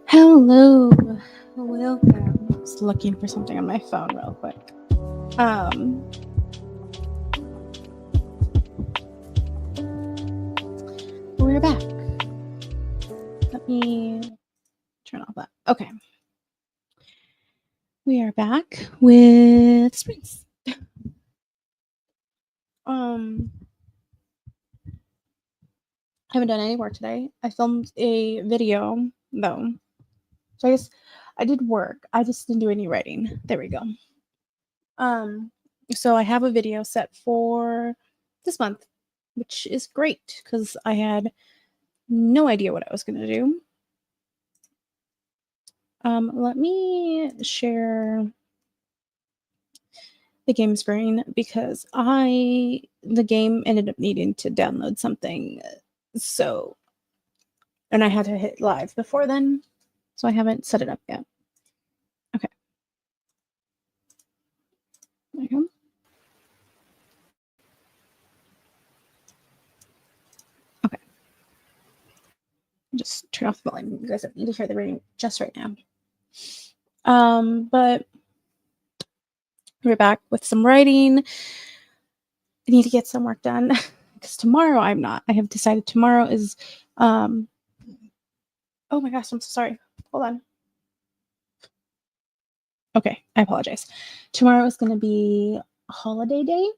Hello, welcome. I was looking for something on my phone real quick. We're back. Let me turn off that. Okay. We are back with sprints. I haven't done any work today. I filmed a video though. So I guess I did work. I just didn't do any writing. There we go. So I have a video set for this month, which is great because I had no idea what I was going to do. Let me share the game screen because the game ended up needing to download something. And I had to hit live before then, so I haven't set it up yet. Okay. There you go. Okay. Just turn off the volume. You guys don't need to hear the reading just right now. But we're back with some writing. I need to get some work done because tomorrow I'm not. I have decided tomorrow is oh my gosh, I'm so sorry. Hold on. Okay, I apologize. Tomorrow is going to be a holiday day.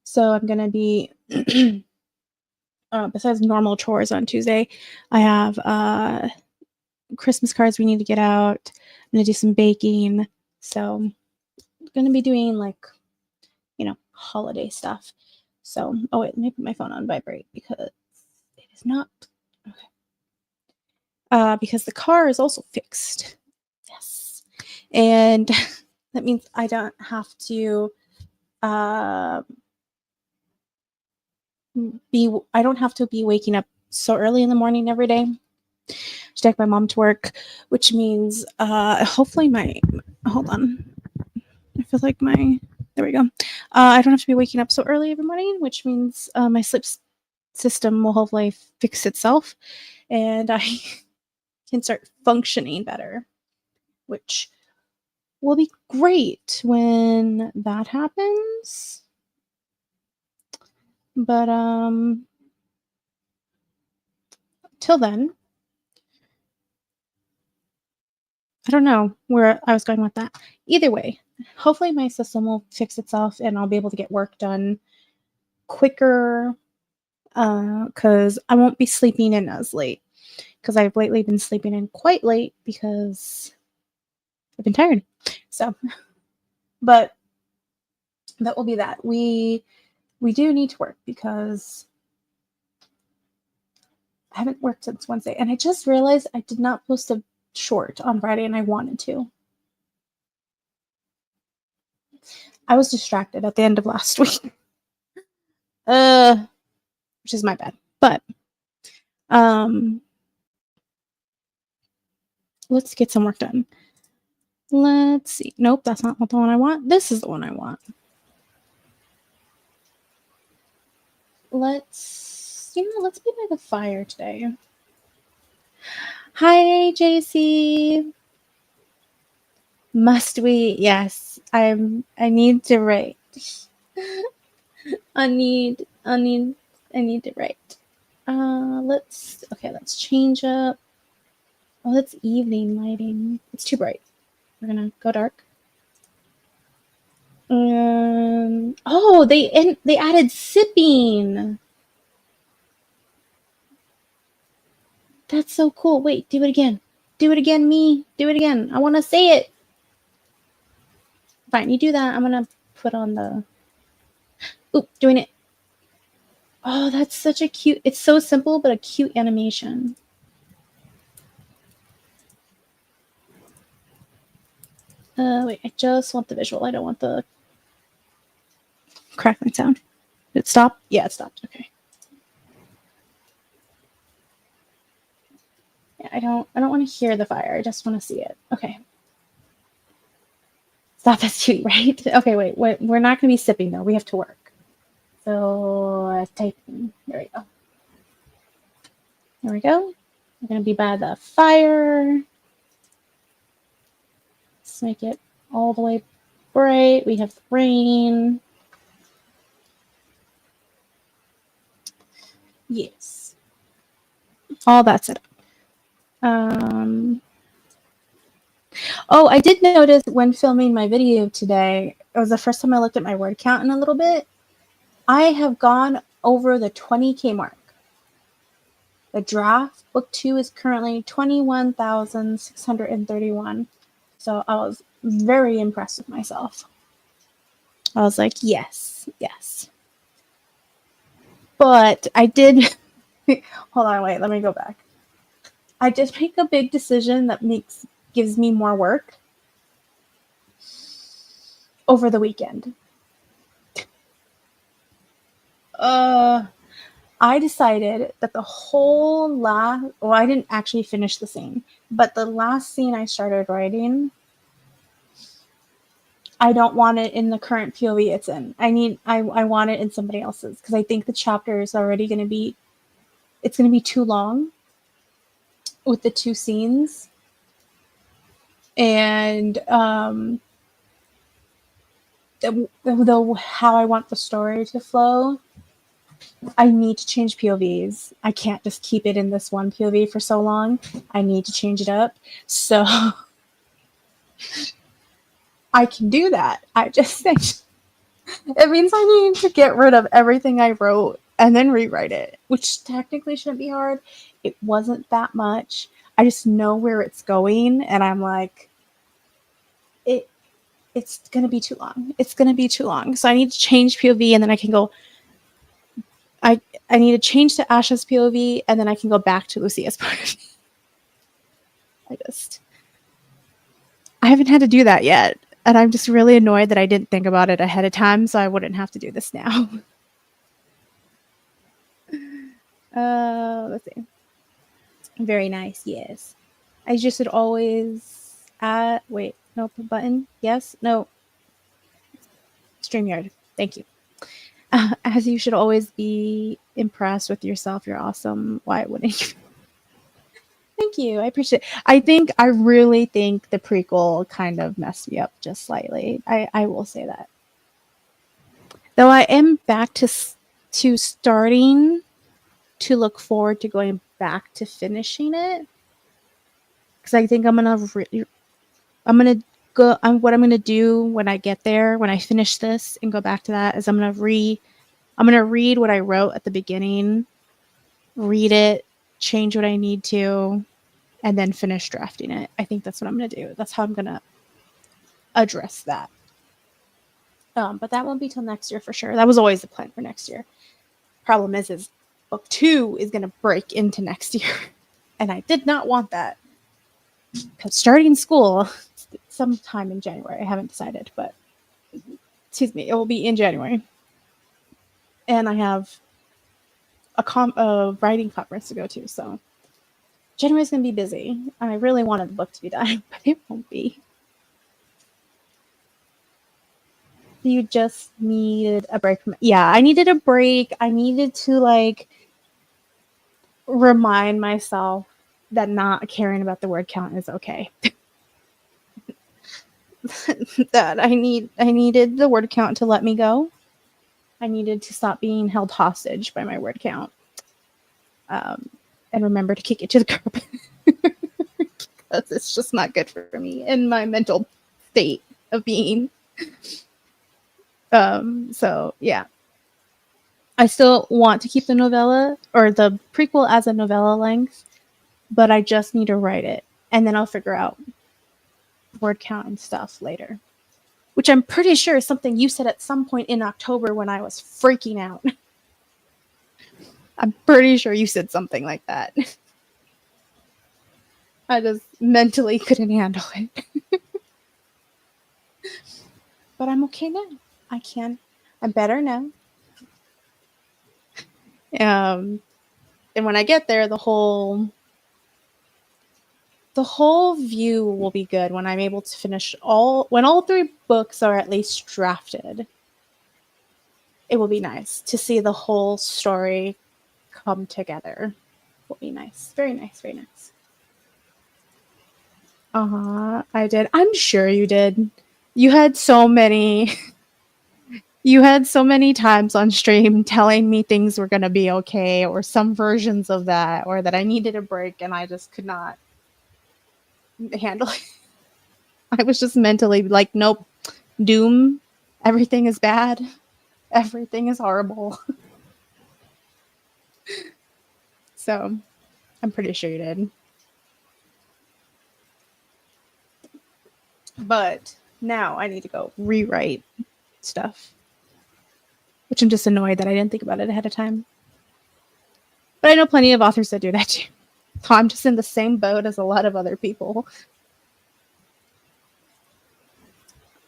So I'm going to be, besides normal chores on Tuesday, I have Christmas cards we need to get out. I'm going to do some baking. So I'm going to be doing holiday stuff. So, oh wait, let me put my phone on vibrate because it is not. Okay. Because the car is also fixed. Yes. And that means I don't have to I don't have to be waking up so early in the morning every day to take my mom to work, which means hopefully hold on. I feel like there we go. I don't have to be waking up so early every morning, which means my sleep system will hopefully fix itself and I can start functioning better, which will be great when that happens. But till then, I don't know where I was going with that. Either way, hopefully my system will fix itself and I'll be able to get work done quicker because I won't be sleeping in as late because I've lately been sleeping in quite late because I've been tired. So, but that will be that. We do need to work because I haven't worked since Wednesday. And I just realized I did not post a short on Friday and I wanted to. I was distracted at the end of last week. Which is my bad. But let's get some work done. Let's see. Nope, that's not the one I want. This is the one I want. Let's be by the fire today. Hi, JC. Must we? Yes. I need to write. I need to write. Let's change up Oh, that's evening lighting. It's too bright. We're gonna go dark. Oh, they added sipping. That's so cool. Wait, do it again. Do it again, me. Do it again. I want to say it. Fine, you do that. I'm gonna put on the. Oop, doing it. Oh, that's such a cute. It's so simple, but a cute animation. Wait, I just want the visual. I don't want the crackling sound. Did it stop? Yeah, it stopped. Okay. Yeah, I don't want to hear the fire. I just want to see it. Okay. Stop this too, right? Okay, wait. We're not going to be sipping though. We have to work. So typing. There we go. There we go. We're going to be by the fire. Let's make it all the way bright. We have rain. Yes. All that's it. Oh, I did notice when filming my video today, it was the first time I looked at my word count in a little bit. I have gone over the 20K mark. The draft book 2 is currently 21,631. So I was very impressed with myself. I was like, yes, yes. But I did, hold on, wait, let me go back. I did make a big decision that gives me more work over the weekend. I decided that the whole I didn't actually finish the scene, but the last scene I started writing, I don't want it in the current POV it's in. I want it in somebody else's because I think the chapter is already going to be, it's going to be too long with the 2 scenes. And how I want the story to flow, I need to change POVs. I can't just keep it in this one POV for so long. I need to change it up. So I can do that. I just think it means I need to get rid of everything I wrote and then rewrite it, which technically shouldn't be hard. It wasn't that much. I just know where it's going, and I'm like, it's going to be too long. It's going to be too long. So I need to change POV, and then I can go, I need to change to Asha's POV, and then I can go back to Lucia's part. I haven't had to do that yet. And I'm just really annoyed that I didn't think about it ahead of time, so I wouldn't have to do this now. Let's see. Very nice, yes. I just should always wait, no button. Yes, no. StreamYard. Thank you. As you should always be impressed with yourself. You're awesome. Why wouldn't you? Thank you. I appreciate it. I really think the prequel kind of messed me up just slightly. I will say that. Though I am back to starting to look forward to going back to finishing it. Because I think what I'm gonna do when I get there, when I finish this and go back to that, is I'm gonna read what I wrote at the beginning, read it, change what I need to, and then finish drafting it. I think that's what I'm gonna do. That's how I'm gonna address that. But that won't be till next year for sure. That was always the plan for next year. Problem is book 2 is gonna break into next year, and I did not want that. Because starting school sometime in January, I haven't decided, but excuse me, it will be in January. And I have a writing conference to go to, so January's going to be busy. I really wanted the book to be done, but it won't be. You just needed a break from it. Yeah, I needed a break. I needed to remind myself that not caring about the word count is okay. That I needed the word count to let me go. I needed to stop being held hostage by my word count. And remember to kick it to the curb. It's just not good for me in my mental state of being. So yeah. I still want to keep the novella or the prequel as a novella length, but I just need to write it. And then I'll figure out word count and stuff later. Which I'm pretty sure is something you said at some point in October when I was freaking out. I'm pretty sure you said something like that. I just mentally couldn't handle it. But I'm okay now. I'm better now. And when I get there, the whole view will be good when I'm able to finish when all 3 books are at least drafted. It will be nice to see the whole story come together. It will be nice. Very nice, very nice. I did. I'm sure you did. You had so many times on stream telling me things were going to be okay, or some versions of that, or that I needed a break and I just could not handle it. I was just mentally like, nope, doom, everything is bad, everything is horrible. So I'm pretty sure you did. But now I need to go rewrite stuff, which I'm just annoyed that I didn't think about it ahead of time. But I know plenty of authors that do that too. So I'm just in the same boat as a lot of other people.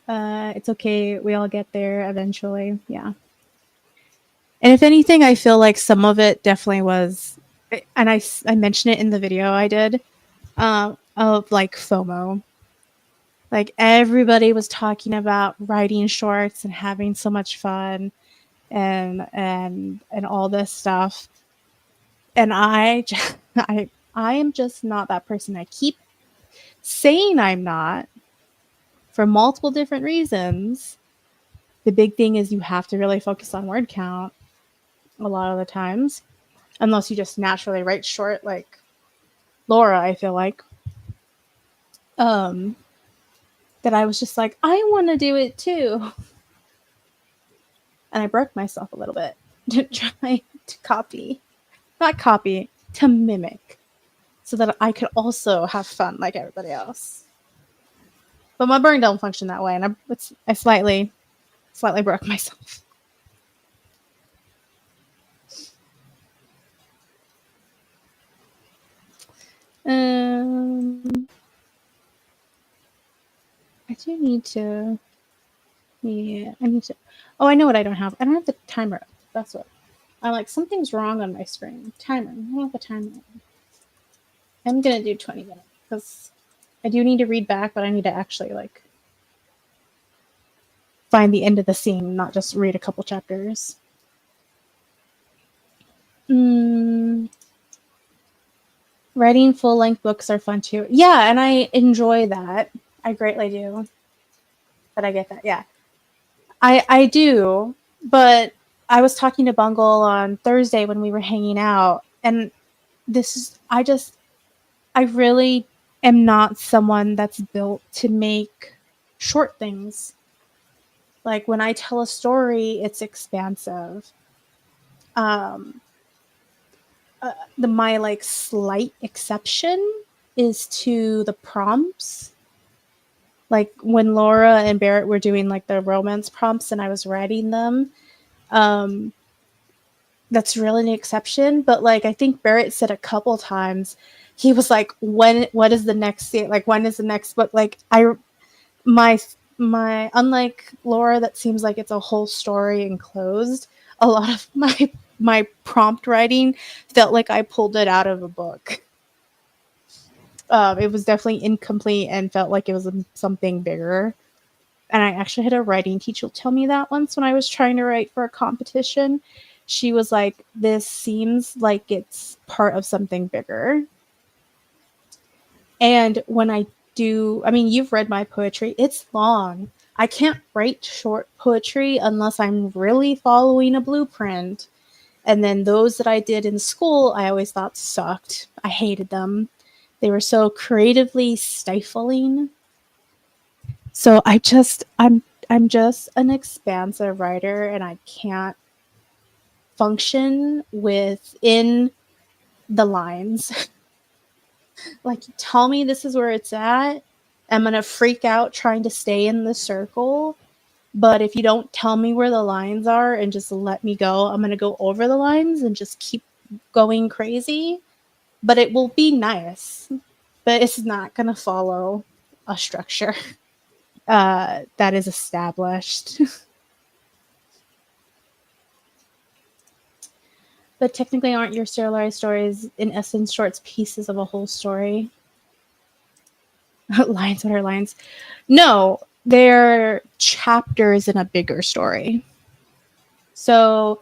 It's okay. We all get there eventually. Yeah. And if anything, I feel like some of it definitely was, and I mentioned it in the video I did, of like FOMO. Like everybody was talking about writing shorts and having so much fun and all this stuff. And I am just not that person. I keep saying I'm not for multiple different reasons. The big thing is you have to really focus on word count a lot of the times, unless you just naturally write short like Laura, I feel like. That I was just like, I want to do it too. And I broke myself a little bit to try to to mimic, so that I could also have fun like everybody else. But my brain don't function that way, and I slightly broke myself. I do need to. Yeah, I need to. Oh, I know what I don't have. I don't have the timer up. That's what. I'm like, something's wrong on my screen. Timer. I don't have the timer up. I'm gonna do 20 minutes because I do need to read back, but I need to actually like find the end of the scene, not just read a couple chapters. Writing full-length books are fun too. Yeah, and I enjoy that. I greatly do. But I get that. Yeah. I do, but I was talking to Bungle on Thursday when we were hanging out, and I really am not someone that's built to make short things. Like when I tell a story, it's expansive. My like slight exception is to the prompts. Like when Laura and Barrett were doing like the romance prompts and I was writing them, that's really an exception. But like I think Barrett said a couple times, he was like, what is the next scene? Like when is the next book? Like my unlike Laura, that seems like it's a whole story enclosed. A lot of my prompt writing felt like I pulled it out of a book. It was definitely incomplete and felt like it was something bigger. And I actually had a writing teacher tell me that once when I was trying to write for a competition. She was like, this seems like it's part of something bigger. And when I do, I mean, you've read my poetry. It's long. I can't write short poetry unless I'm really following a blueprint. And then those that I did in school, I always thought sucked. I hated them They were so creatively stifling. So I'm just an expansive writer, and I can't function within the lines. Like, tell me this is where it's at. I'm going to freak out trying to stay in the circle. But if you don't tell me where the lines are and just let me go, I'm going to go over the lines and just keep going crazy. But it will be nice. But it's not going to follow a structure that is established. But technically, aren't your serialized stories, in essence, short pieces of a whole story? Lines, what are lines? No, they're chapters in a bigger story. So,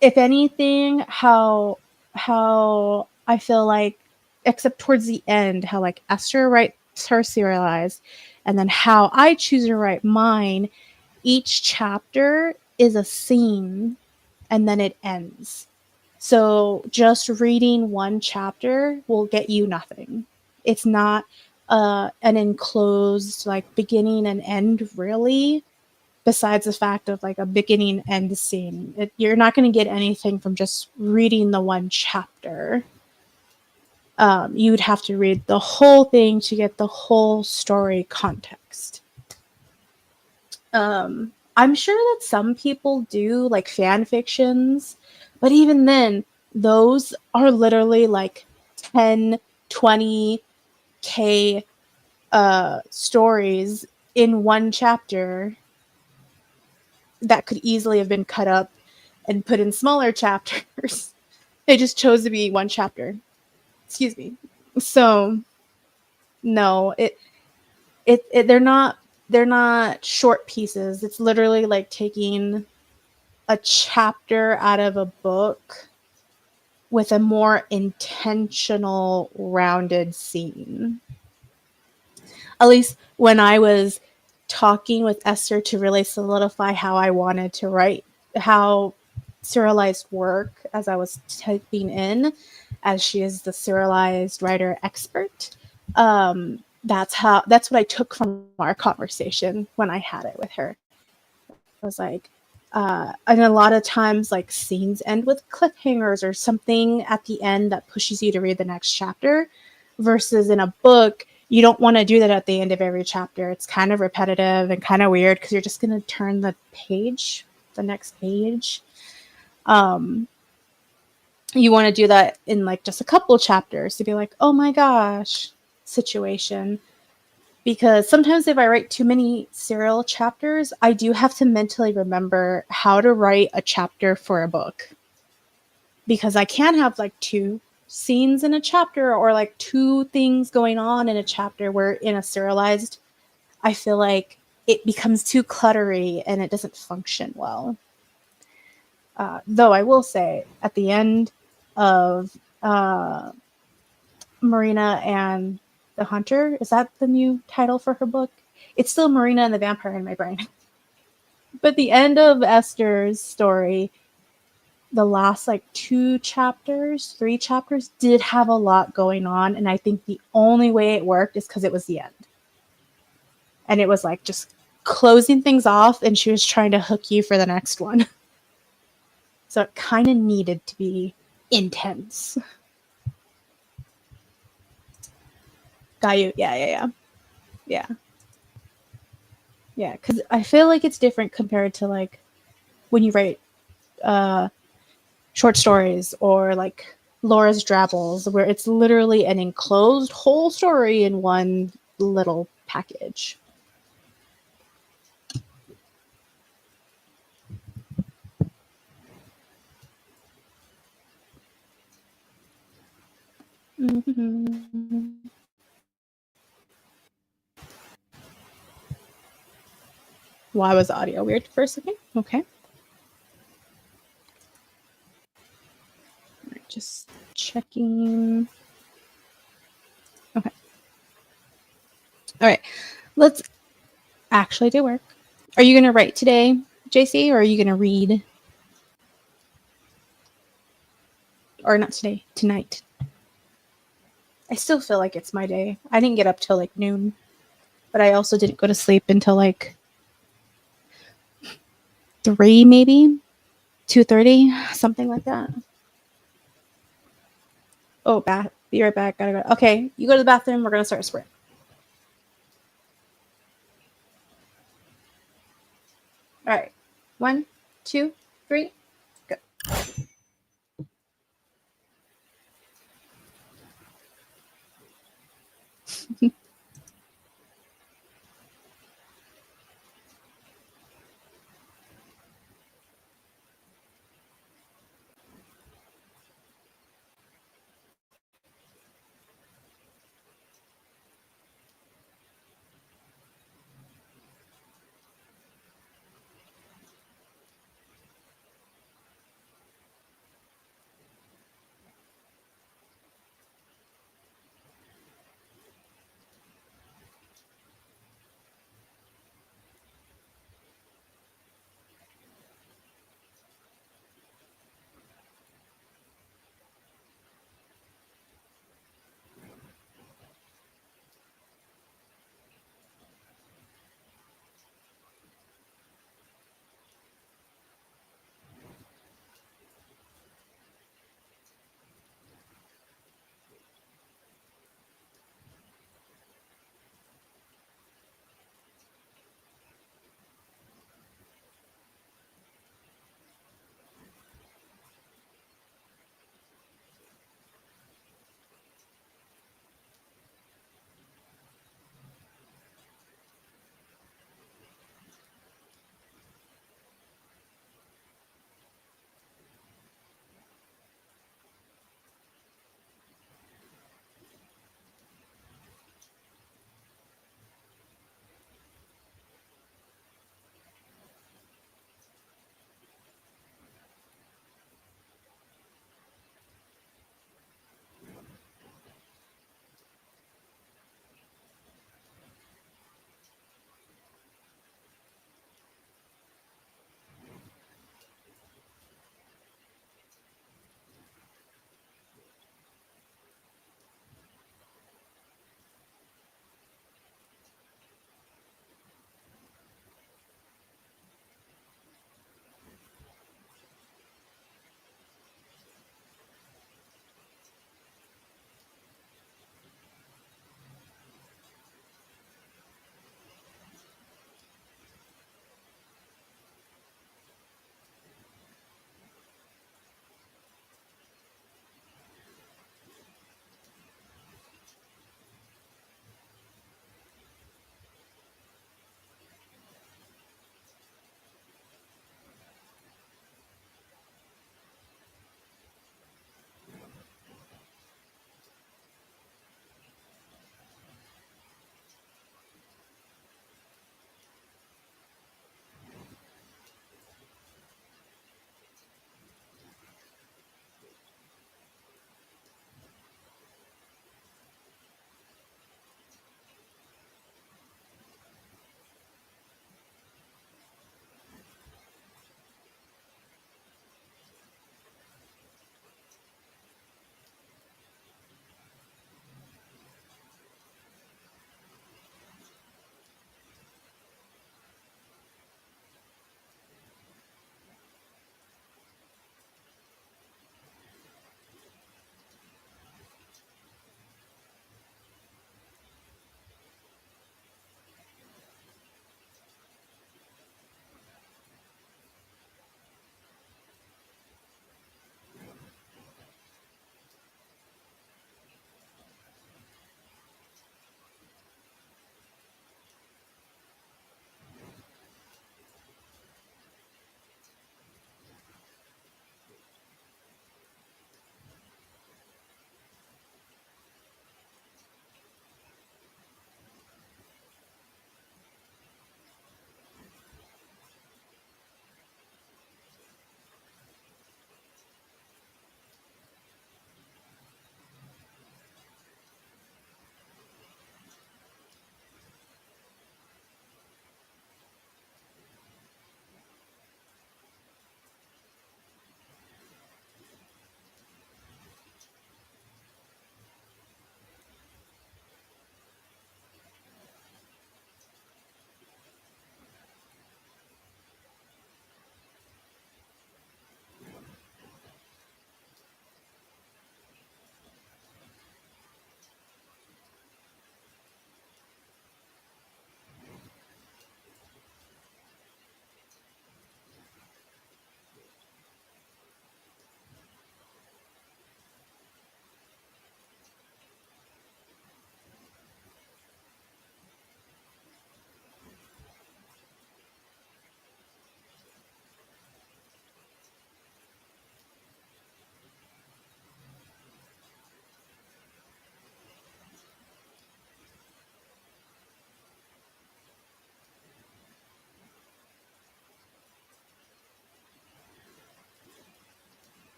if anything, how I feel like, except towards the end, how like Esther writes her serialized, and then how I choose to write mine, each chapter is a scene, and then it ends. So just reading one chapter will get you nothing. It's not an enclosed like beginning and end, really, besides the fact of like a beginning end scene. You're not going to get anything from just reading the one chapter. You would have to read the whole thing to get the whole story context. I'm sure that some people do like fan fictions, but even then, those are literally like 10, 20K stories in one chapter that could easily have been cut up and put in smaller chapters. They just chose to be one chapter. Excuse me. So no, they're not short pieces. It's literally like taking a chapter out of a book with a more intentional, rounded scene. At least when I was talking with Esther to really solidify how I wanted to write, how serialized work, as I was typing in, as she is the serialized writer expert. That's what I took from our conversation when I had it with her. I was like, and a lot of times like scenes end with cliffhangers or something at the end that pushes you to read the next chapter, versus in a book you don't want to do that at the end of every chapter. It's kind of repetitive and kind of weird because you're just going to turn the next page. You want to do that in like just a couple chapters to be like, oh my gosh, situation. Because sometimes if I write too many serial chapters, I do have to mentally remember how to write a chapter for a book. Because I can't have like 2 scenes in a chapter or like 2 things going on in a chapter, where in a serialized, I feel like it becomes too cluttery and it doesn't function well. Though I will say, at the end of Marina and the Hunter, is that the new title for her book? It's still Marina and the Vampire in my brain. But the end of Esther's story, the last like 3 chapters did have a lot going on. And I think the only way it worked is because it was the end. And it was like just closing things off, and she was trying to hook you for the next one. So it kind of needed to be intense. Got you. Yeah. Because I feel like it's different compared to like when you write short stories or like Laura's Drabbles, where it's literally an enclosed whole story in one little package. Mm-hmm. Why was audio weird for a second? Okay. Right, just checking. Okay. All right. Let's actually do work. Are you going to write today, JC, or are you going to read? Or not today, tonight. I still feel like it's my day. I didn't get up till like noon, but I also didn't go to sleep until like 3, maybe 2:30, something like that. Oh, bath. Be right back. Gotta go. Okay, you go to the bathroom. We're gonna start a sprint. All right. 1, 2, 3, go.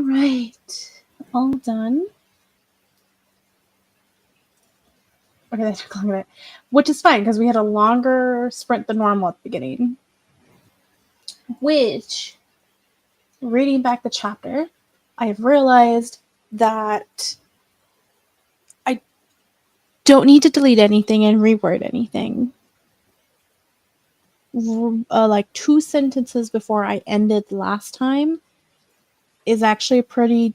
right. All done. Okay, that took a bit. Which is fine because we had a longer sprint than normal at the beginning. Which, reading back the chapter, I have realized that I don't need to delete anything and reword anything. Like 2 sentences before I ended last time is actually a pretty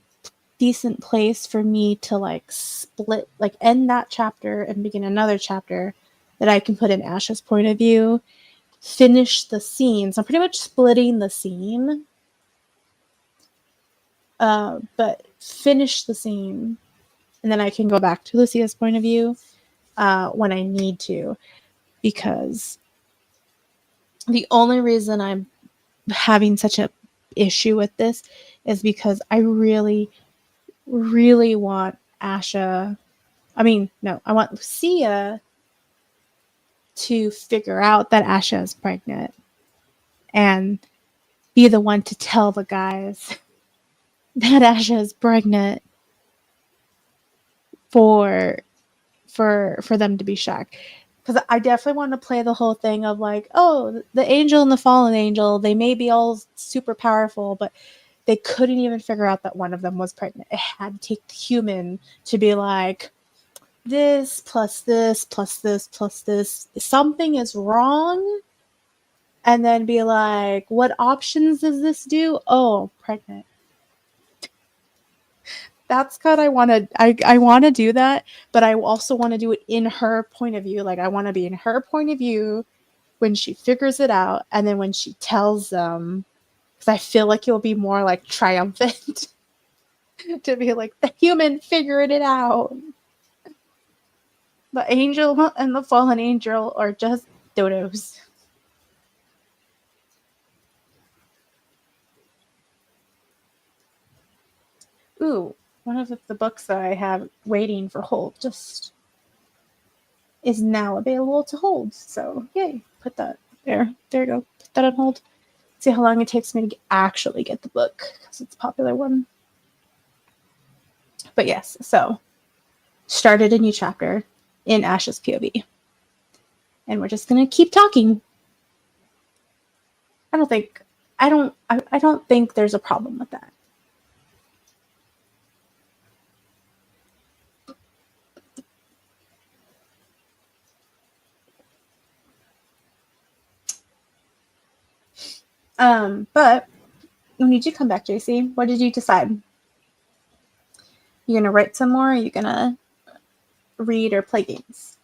decent place for me to like split, like end that chapter and begin another chapter that I can put in Ash's point of view, finish the scene. So I'm pretty much splitting the scene, but finish the scene, and then I can go back to Lucia's point of view when I need to, because the only reason I'm having such a issue with this is because I really, really want I want Lucia to figure out that Asha is pregnant and be the one to tell the guys that Asha is pregnant for them to be shocked. Because I definitely want to play the whole thing of like, oh, the angel and the fallen angel, they may be all super powerful, but they couldn't even figure out that one of them was pregnant. It had to take the human to be like, this plus this plus this plus this, something is wrong, and then be like, what options does this do? Oh, pregnant. That's good. I want to do that, but I also want to do it in her point of view. Like, I want to be in her point of view when she figures it out, and then when she tells them, because I feel like it'll be more like triumphant to be like, the human figured it out. The angel and the fallen angel are just dodos. Ooh, one of the books that I have waiting for hold just is now available to hold. So yay, put that there. There you go. Put that on hold. See how long it takes me to actually get the book, because it's a popular one. But yes, so started a new chapter in Ash's POV. And we're just gonna keep talking. I don't think there's a problem with that. But when you do come back, JC, what did you decide? You gonna write some more? Or are you gonna read or play games?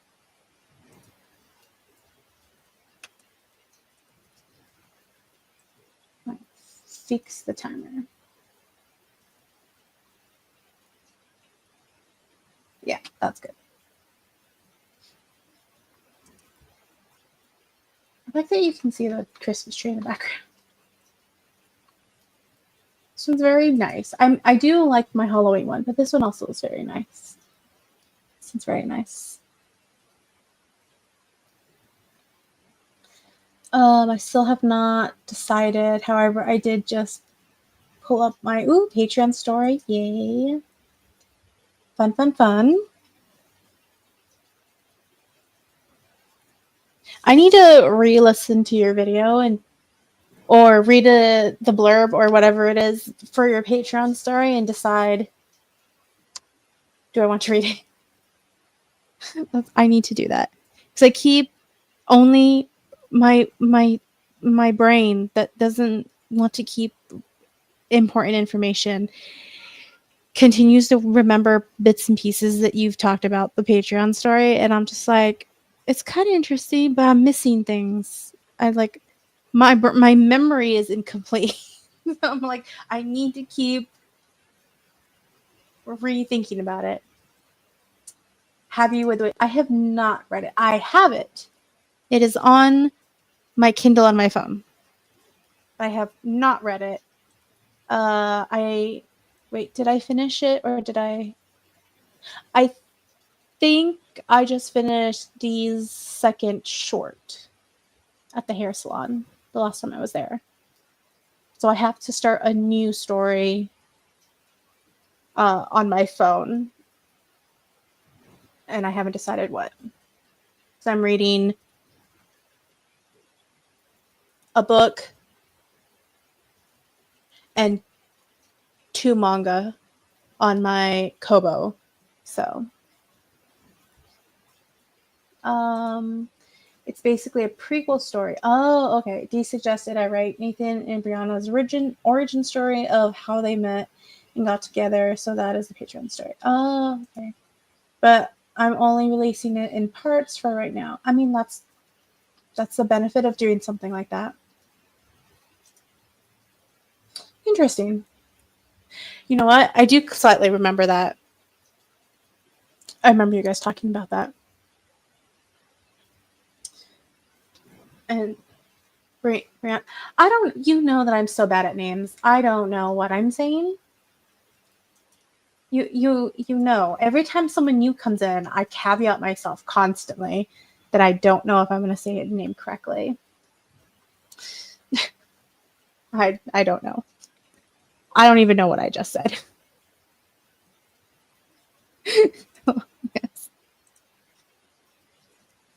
Fix the timer. Yeah, that's good. I like that you can see the Christmas tree in the background. This one's very nice. I do like my Halloween one, but this one also is very nice. This one's very nice. I still have not decided. However, I did just pull up my Patreon story. Yay. Fun, fun, fun. I need to re-listen to your video or read the blurb or whatever it is for your Patreon story and decide, do I want to read it? I need to do that. Because I keep only my brain that doesn't want to keep important information continues to remember bits and pieces that you've talked about the Patreon story, and I'm just like, it's kind of interesting, but I'm missing things. I like my memory is incomplete. So I'm like, I need to keep rethinking about it. Have you with it? I have not read it. I have it. It is on my Kindle on my phone. I have not read it. Did I finish it or did I? I think I just finished Dee's second short at the hair salon the last time I was there. So I have to start a new story on my phone, and I haven't decided what. So I'm reading a book and 2 manga on my Kobo. So, it's basically a prequel story. Oh, okay. Dee suggested I write Nathan and Brianna's origin story of how they met and got together. So that is the Patreon story. Oh, okay. But I'm only releasing it in parts for right now. I mean, that's the benefit of doing something like that. Interesting. You know what? I do slightly remember that. I remember you guys talking about that. And Brianna, you know that I'm so bad at names. I don't know what I'm saying. You know, every time someone new comes in, I caveat myself constantly that I don't know if I'm going to say the name correctly. I don't know. I don't even know what I just said. Yes.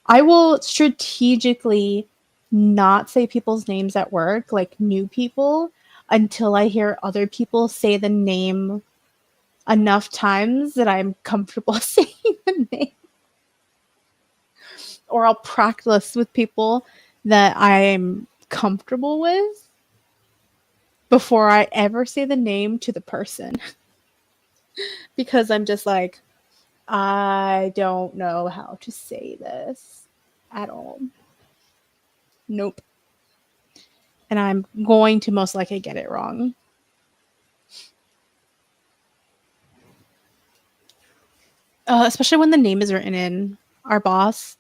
I will strategically not say people's names at work, like new people, until I hear other people say the name enough times that I'm comfortable saying the name. Or I'll practice with people that I'm comfortable with before I ever say the name to the person. Because I'm just like, I don't know how to say this at all. Nope. And I'm going to most likely get it wrong. Especially when the name is written in. Our boss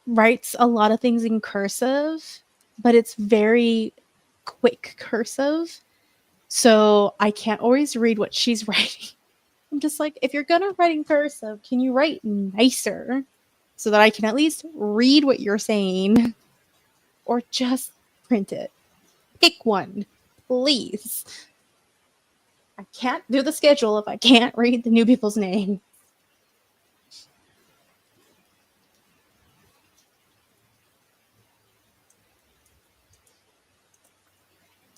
writes a lot of things in cursive, but it's very quick cursive. So I can't always read what she's writing. I'm just like, if you're gonna write in cursive, can you write nicer so that I can at least read what you're saying? Or just print it. Pick one, please. I can't do the schedule if I can't read the new people's name.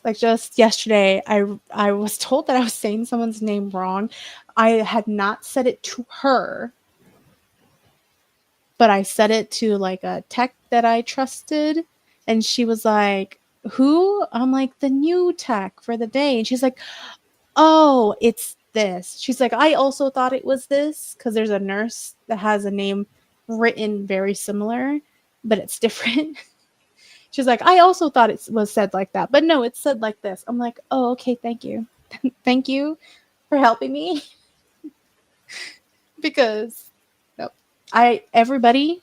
Like just yesterday, I was told that I was saying someone's name wrong. I had not said it to her, but I said it to like a tech that I trusted, and she was like, "Who?" I'm like, "The new tech for the day." And she's like, "Oh, it's this." She's like, "I also thought it was this," because there's a nurse that has a name written very similar, but it's different. She's like, "I also thought it was said like that, but no, it's said like this." I'm like, "Oh, okay, thank you." Thank you for helping me. Because no, everybody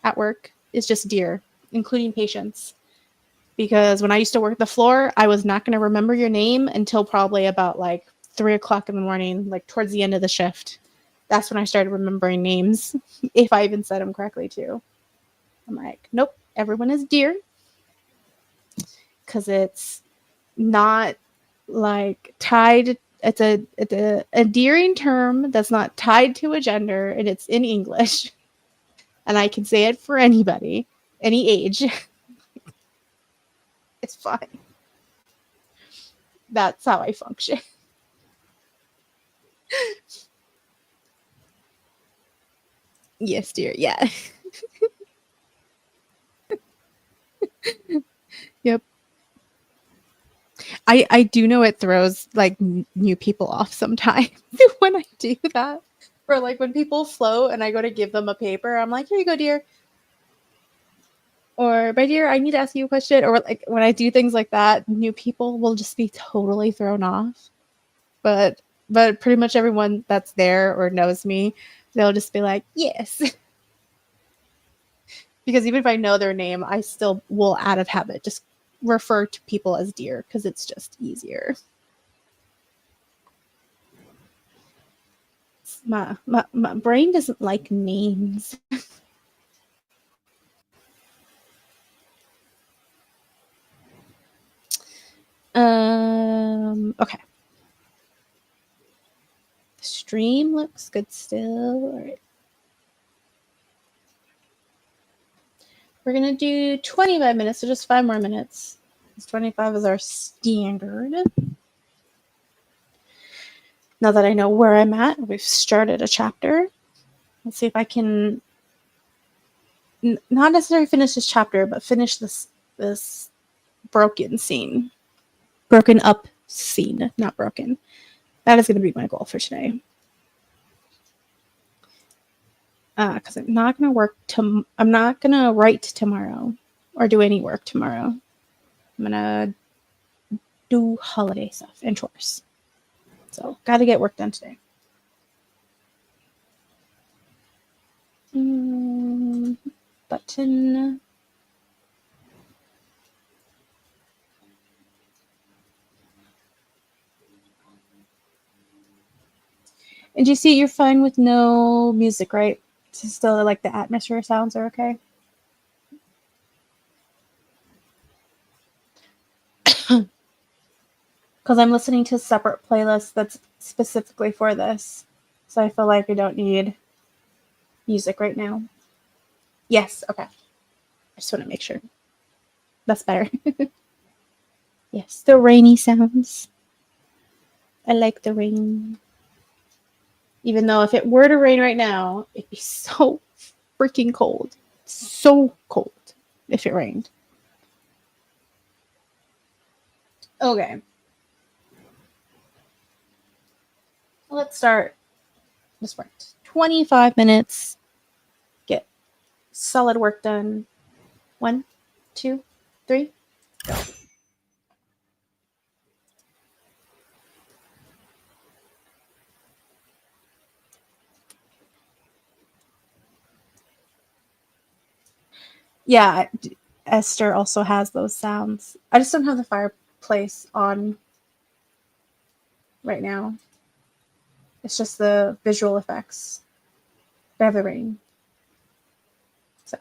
at work is just dear, including patients. Because when I used to work the floor, I was not going to remember your name until probably about like 3:00 in the morning, like towards the end of the shift. That's when I started remembering names, if I even said them correctly too. I'm like, nope, everyone is dear. Because it's not like tied. It's a endearing term that's not tied to a gender, and it's in English, and I can say it for anybody, any age. It's fine. That's how I function. Yes, dear. Yeah. Yep. I do know it throws like new people off sometimes when I do that. Or like when people float and I go to give them a paper, I'm like, "Here you go, dear." Or, "My dear, I need to ask you a question." Or like when I do things like that, new people will just be totally thrown off. But pretty much everyone that's there or knows me, they'll just be like, "Yes." Because even if I know their name, I still will, out of habit, just refer to people as dear because it's just easier. My brain doesn't like names. Okay. The stream looks good still. All right. We're going to do 25 minutes, so just 5 more minutes. 25 is our standard. Now that I know where I'm at, we've started a chapter. Let's see if I can not necessarily finish this chapter, but finish this broken scene. Broken up scene, not broken. That is going to be my goal for today. Because I'm not going to work. I'm not going to write tomorrow or do any work tomorrow. I'm going to do holiday stuff and chores. So, got to get work done today. Button. And you see, you're fine with no music, right? So still, like, the atmosphere sounds are okay? Because I'm listening to a separate playlist that's specifically for this. So I feel like I don't need music right now. Yes, okay. I just want to make sure. That's better. Yes, the rainy sounds. I like the rain. Even though if it were to rain right now, it'd be so freaking cold. So cold if it rained. Okay. Let's start this work. 25 minutes. Get solid work done. 1, 2, 3, go. Yeah, Esther also has those sounds. I just don't have the fireplace on right now. It's just the visual effects. I have the rain. So.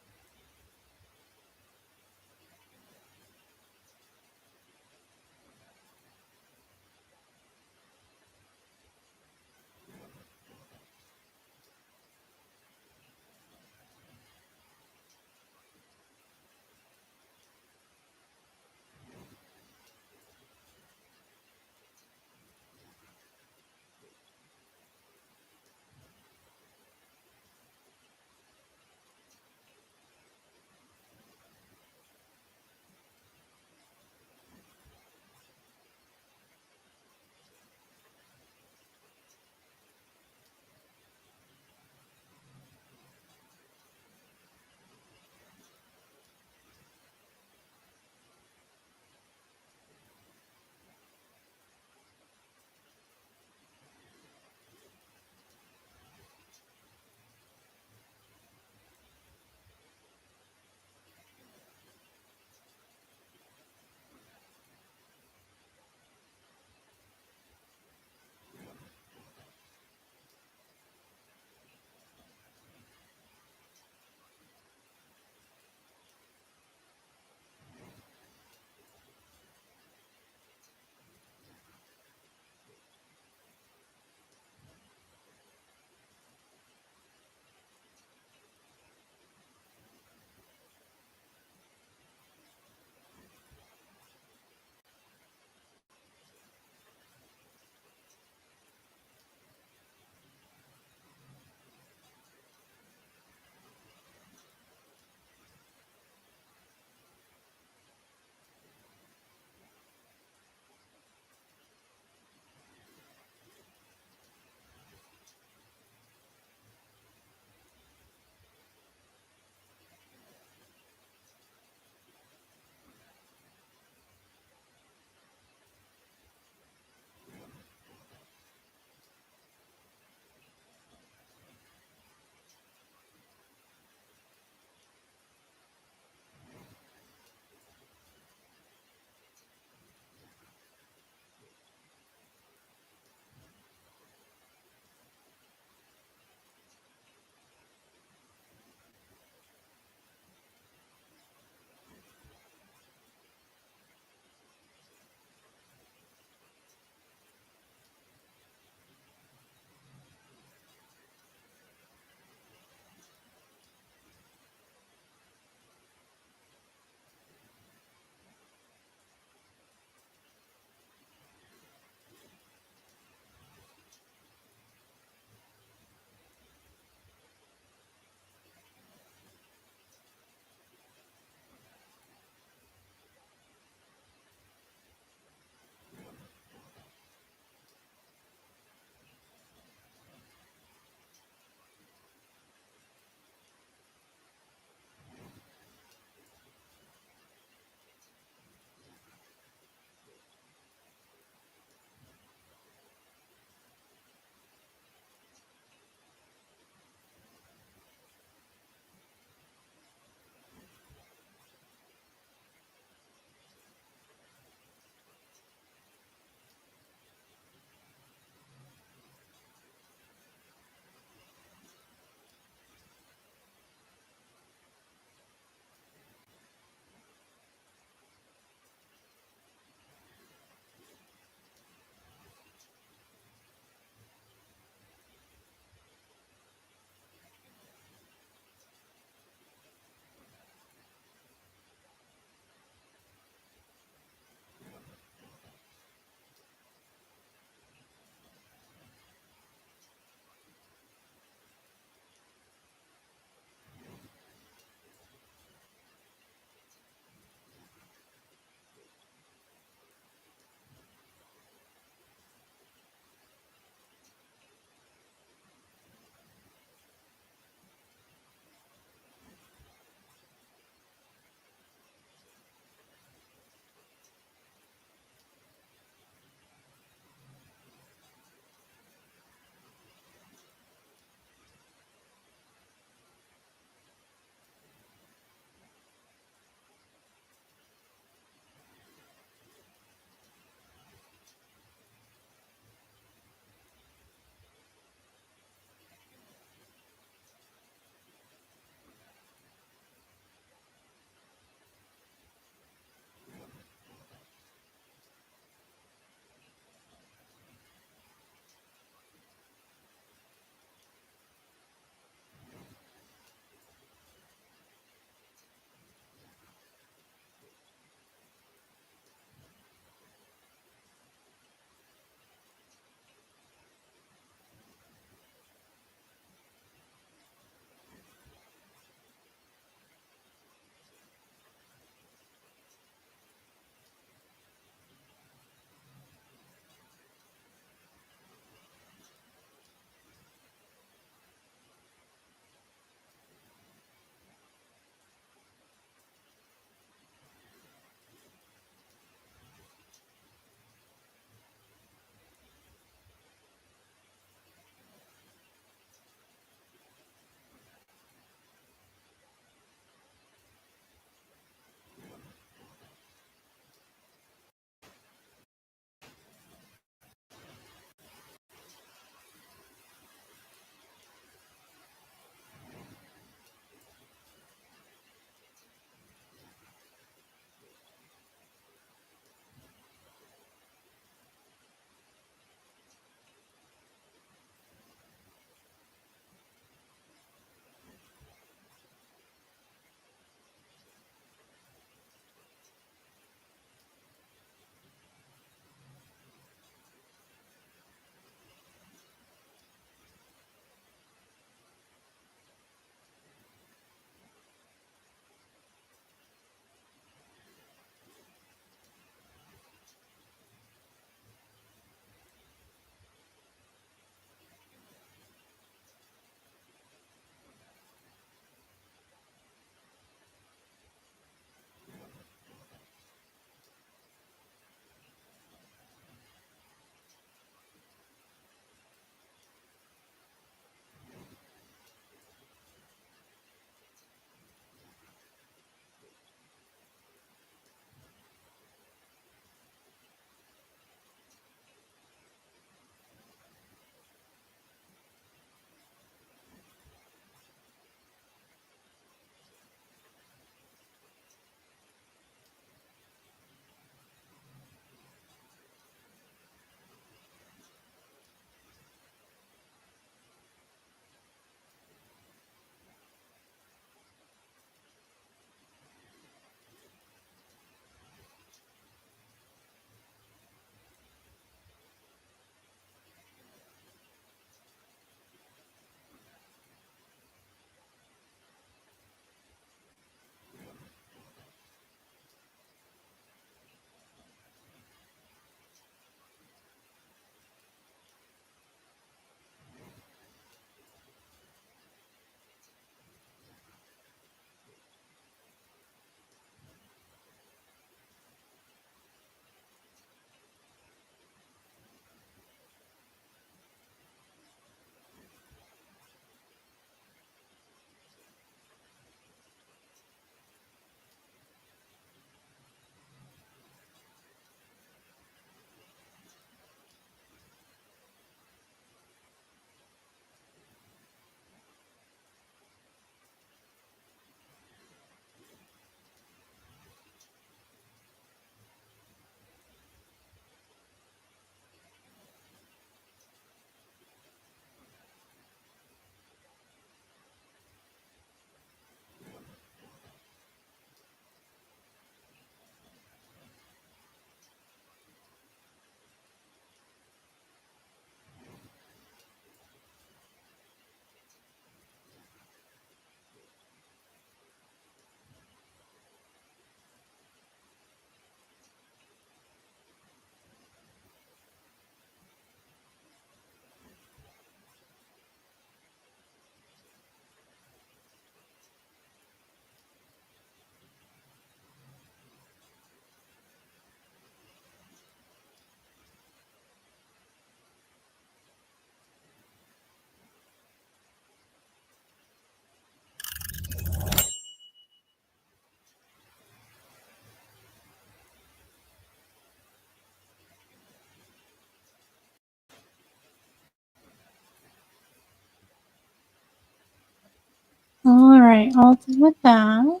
All right, all done with that.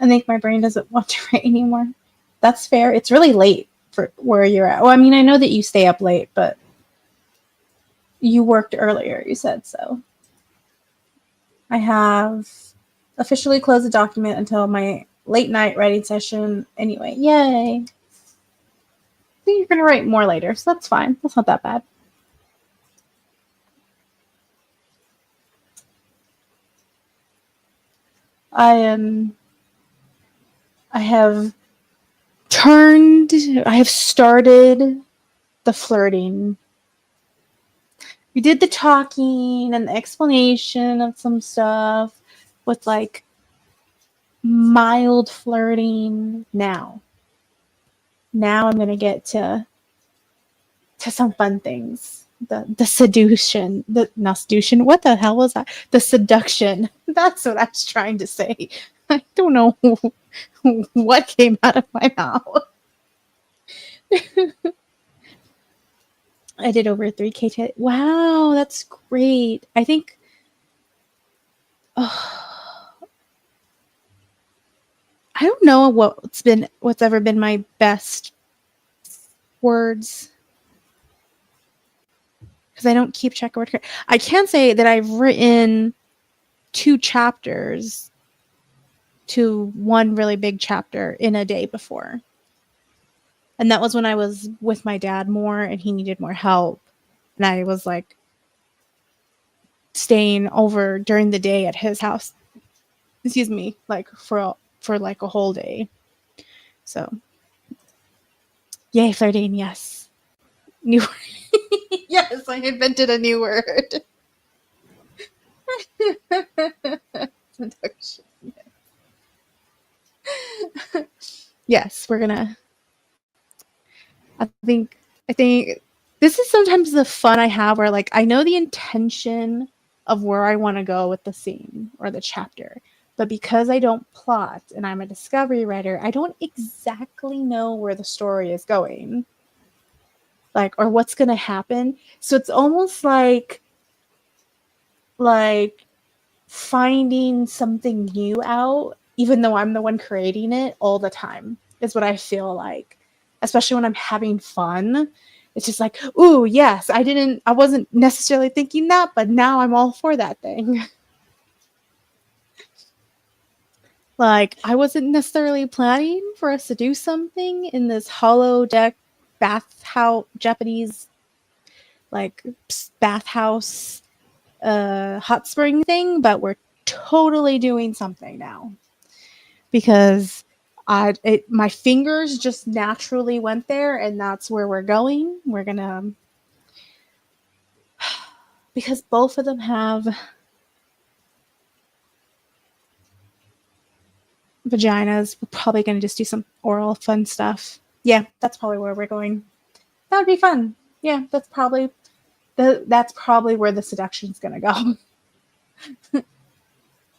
I think my brain doesn't want to write anymore. That's fair. It's really late for where you're at. Well, I mean, I know that you stay up late, but you worked earlier, you said so. I have officially closed the document until my late night writing session. Anyway, yay. I think you're going to write more later, so that's fine. That's not that bad. I have started the flirting. We did the talking and the explanation of some stuff with like mild flirting. Now I'm going to get to some fun things. The seduction, what the hell was that? The seduction. That's what I was trying to say. I don't know what came out of my mouth. I did over 3K. Wow, that's great. I think I don't know what's ever been my best words, because I don't keep track of word. I can say that I've written 2 chapters to one really big chapter in a day before. And that was when I was with my dad more and he needed more help. And I was like staying over during the day at his house. Excuse me, like for like a whole day. So, yay, flirting, yes. New yes, I invented a new word. Seduction. Yes, we're gonna. I think this is sometimes the fun I have where like I know the intention of where I want to go with the scene or the chapter, but because I don't plot and I'm a discovery writer, I don't exactly know where the story is going, like, or what's going to happen. So it's almost like finding something new out, even though I'm the one creating it all the time, is what I feel like. Especially when I'm having fun. It's just like, ooh, yes, I wasn't necessarily thinking that, but now I'm all for that thing. Like, I wasn't necessarily planning for us to do something in this hollow deck bathhouse, Japanese, like, bathhouse hot spring thing, but we're totally doing something now. Because my fingers just naturally went there, and that's where we're going. We're gonna, because both of them have vaginas, we're probably gonna just do some oral fun stuff. Yeah, that's probably where we're going. That would be fun. Yeah, that's probably where the seduction's gonna go.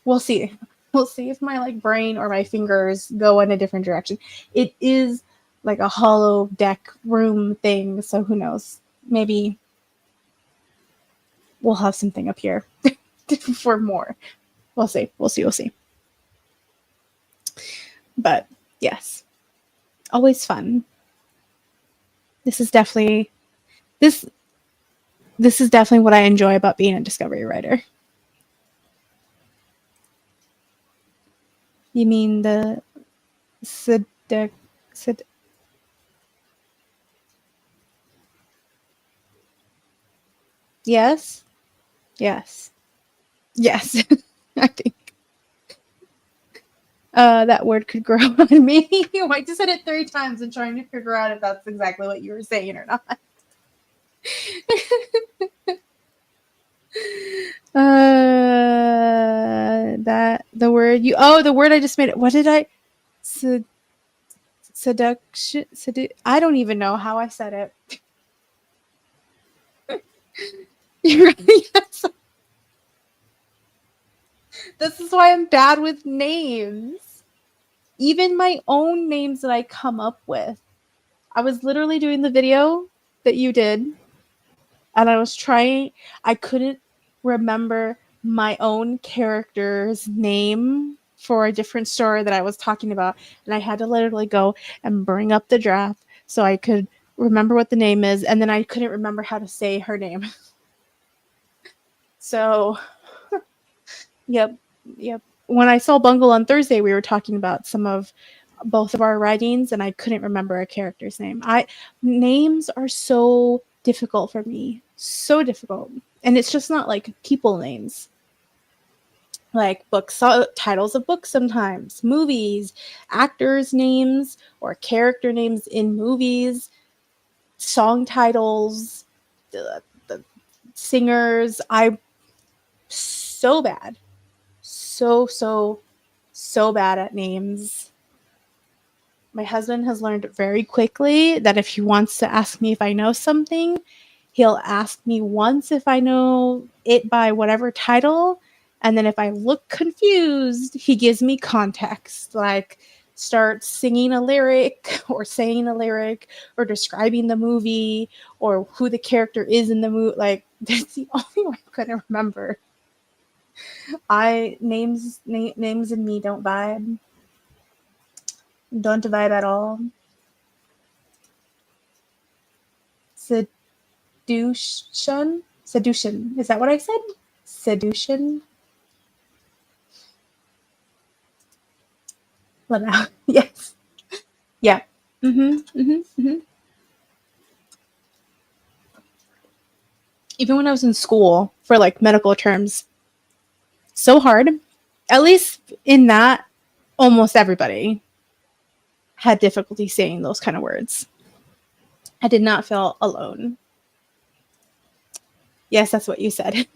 We'll see. We'll see if my like brain or my fingers go in a different direction. It is like a hollow deck room thing, so who knows? Maybe we'll have something up here for more. We'll see. We'll see. But yes, always fun. This is definitely what I enjoy about being a discovery writer. You mean the yes? Yes. Yes. I think that word could grow on me. I just said it 3 times and trying to figure out if that's exactly what you were saying or not. That the word I just made. What did I? Seduction. I don't even know how I said it. Yes. This is why I'm bad with names. Even my own names that I come up with. I was literally doing the video that you did, and I couldn't remember my own character's name for a different story that I was talking about, and I had to literally go and bring up the draft so I could remember what the name is, and then I couldn't remember how to say her name. So, yep. When I saw Bungle on Thursday, we were talking about some of both of our writings, and I couldn't remember a character's name. Names are so difficult for me, so difficult, and it's just not like people names, like books, titles of books, sometimes movies, actors' names or character names in movies, song titles, the singers. I'm so bad, so bad at names. My husband has learned very quickly that if he wants to ask me if I know something, he'll ask me once if I know it by whatever title. And then if I look confused, he gives me context, like start singing a lyric or saying a lyric or describing the movie or who the character is in the movie. Like, that's the only way I'm going to remember. Names and me don't vibe. Don't vibe at all. Seduction. Is that what I said? Seduction. What now? Yes. Yeah. Even when I was in school for like medical terms, so hard. At least in that, almost everybody had difficulty saying those kind of words. I did not feel alone. Yes, that's what you said.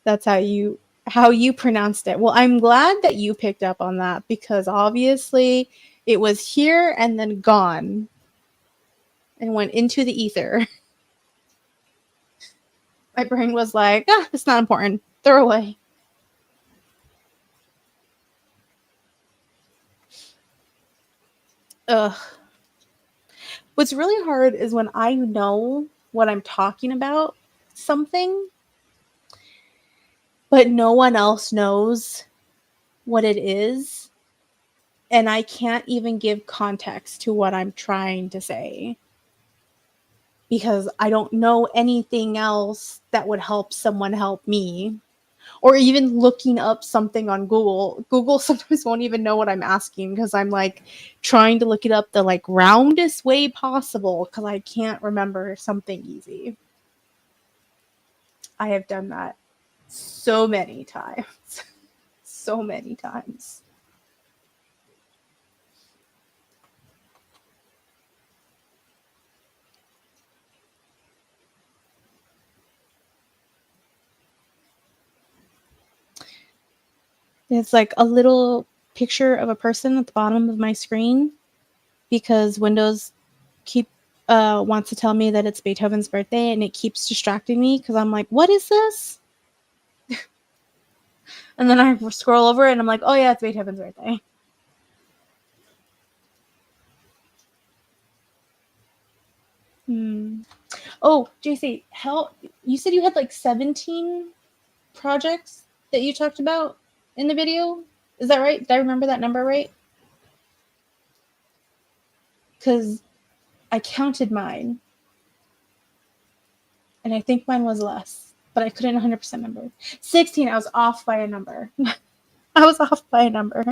That's how you pronounced it. Well, I'm glad that you picked up on that because obviously it was here and then gone and went into the ether. My brain was like, it's not important. Throw away. Ugh. What's really hard is when I know what I'm talking about, something, but no one else knows what it is. And I can't even give context to what I'm trying to say because I don't know anything else that would help someone help me. Or even looking up something on Google. Google sometimes won't even know what I'm asking because I'm like trying to look it up the like roundest way possible because I can't remember something easy. I have done that so many times. So many times. It's like a little picture of a person at the bottom of my screen because Windows wants to tell me that it's Beethoven's birthday and it keeps distracting me because I'm like, what is this? And then I scroll over and I'm like, oh yeah, it's Beethoven's birthday. Oh, JC, you said you had like 17 projects that you talked about in the video? Is that right? Did I remember that number right? Because I counted mine. And I think mine was less. But I couldn't 100% remember. 16, I was off by a number. I was off by a number.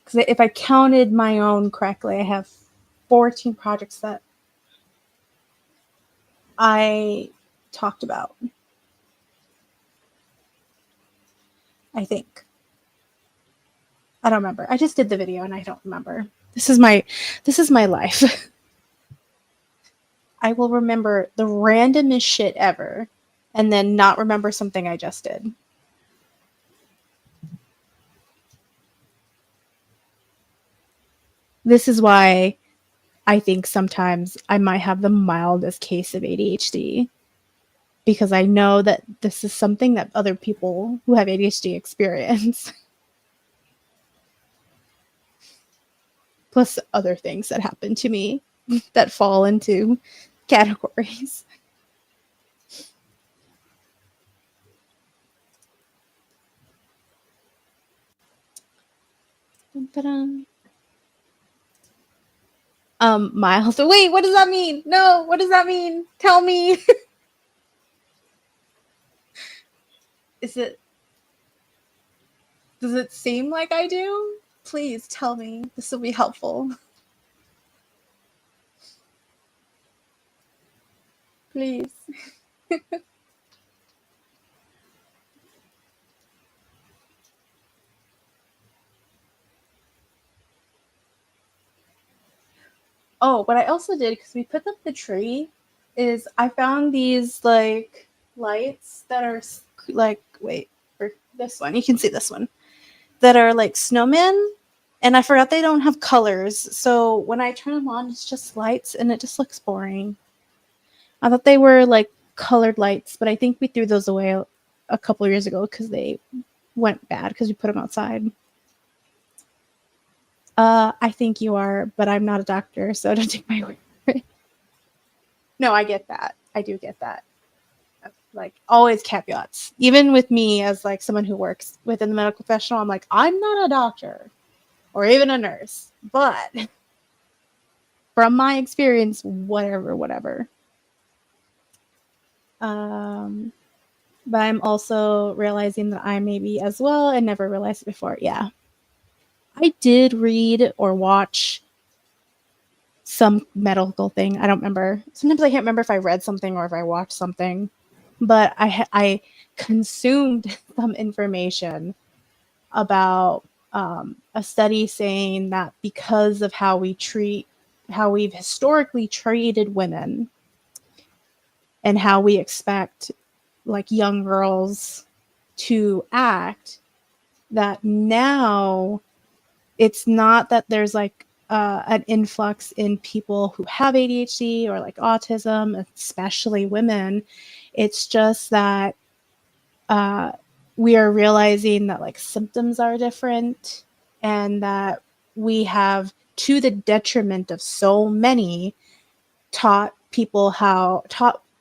Because if I counted my own correctly, I have 14 projects that I talked about. I think. I don't remember. I just did the video and I don't remember. This is my life. I will remember the randomest shit ever and then not remember something I just did. This is why I think sometimes I might have the mildest case of ADHD because I know that this is something that other people who have ADHD experience. Plus other things that happen to me that fall into categories. Miles. Wait, what does that mean? No, what does that mean? Tell me. Does it seem like I do? Please tell me. This will be helpful. Please. Oh, what I also did, because we put up the tree, is I found these like lights that are like, wait, for this one, you can see this one, that are like snowmen, and I forgot they don't have colors. So when I turn them on, it's just lights, and it just looks boring. I thought they were like colored lights, but I think we threw those away a couple years ago because they went bad because we put them outside. I think you are, but I'm not a doctor, so don't take my word for it. No, I get that. I do get that. Like, always caveats. Even with me as like someone who works within the medical professional, I'm like, I'm not a doctor or even a nurse, but from my experience, whatever. But I'm also realizing that I may be as well and never realized it before. Yeah. I did read or watch some medical thing. I don't remember. Sometimes I can't remember if I read something or if I watched something. But I consumed some information about a study saying that because of how we've historically treated women and how we expect like young girls to act, that now it's not that there's like an influx in people who have ADHD or like autism, especially women. It's just that we are realizing that like symptoms are different, and that we have, to the detriment of so many, taught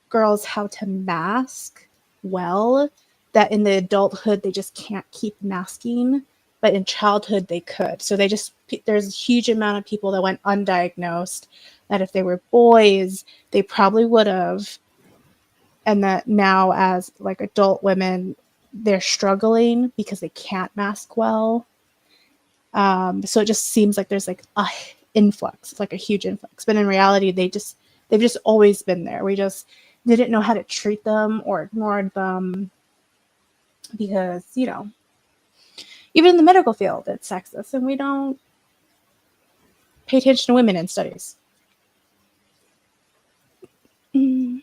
girls how to mask well, that in the adulthood they just can't keep masking, but in childhood they could. So there's a huge amount of people that went undiagnosed, that if they were boys they probably would have, and that now as like adult women they're struggling because they can't mask well. So it just seems like there's like a influx. It's like a huge influx, but in reality they've just always been there. We just didn't know how to treat them or ignored them because, even in the medical field it's sexist and we don't pay attention to women in studies. I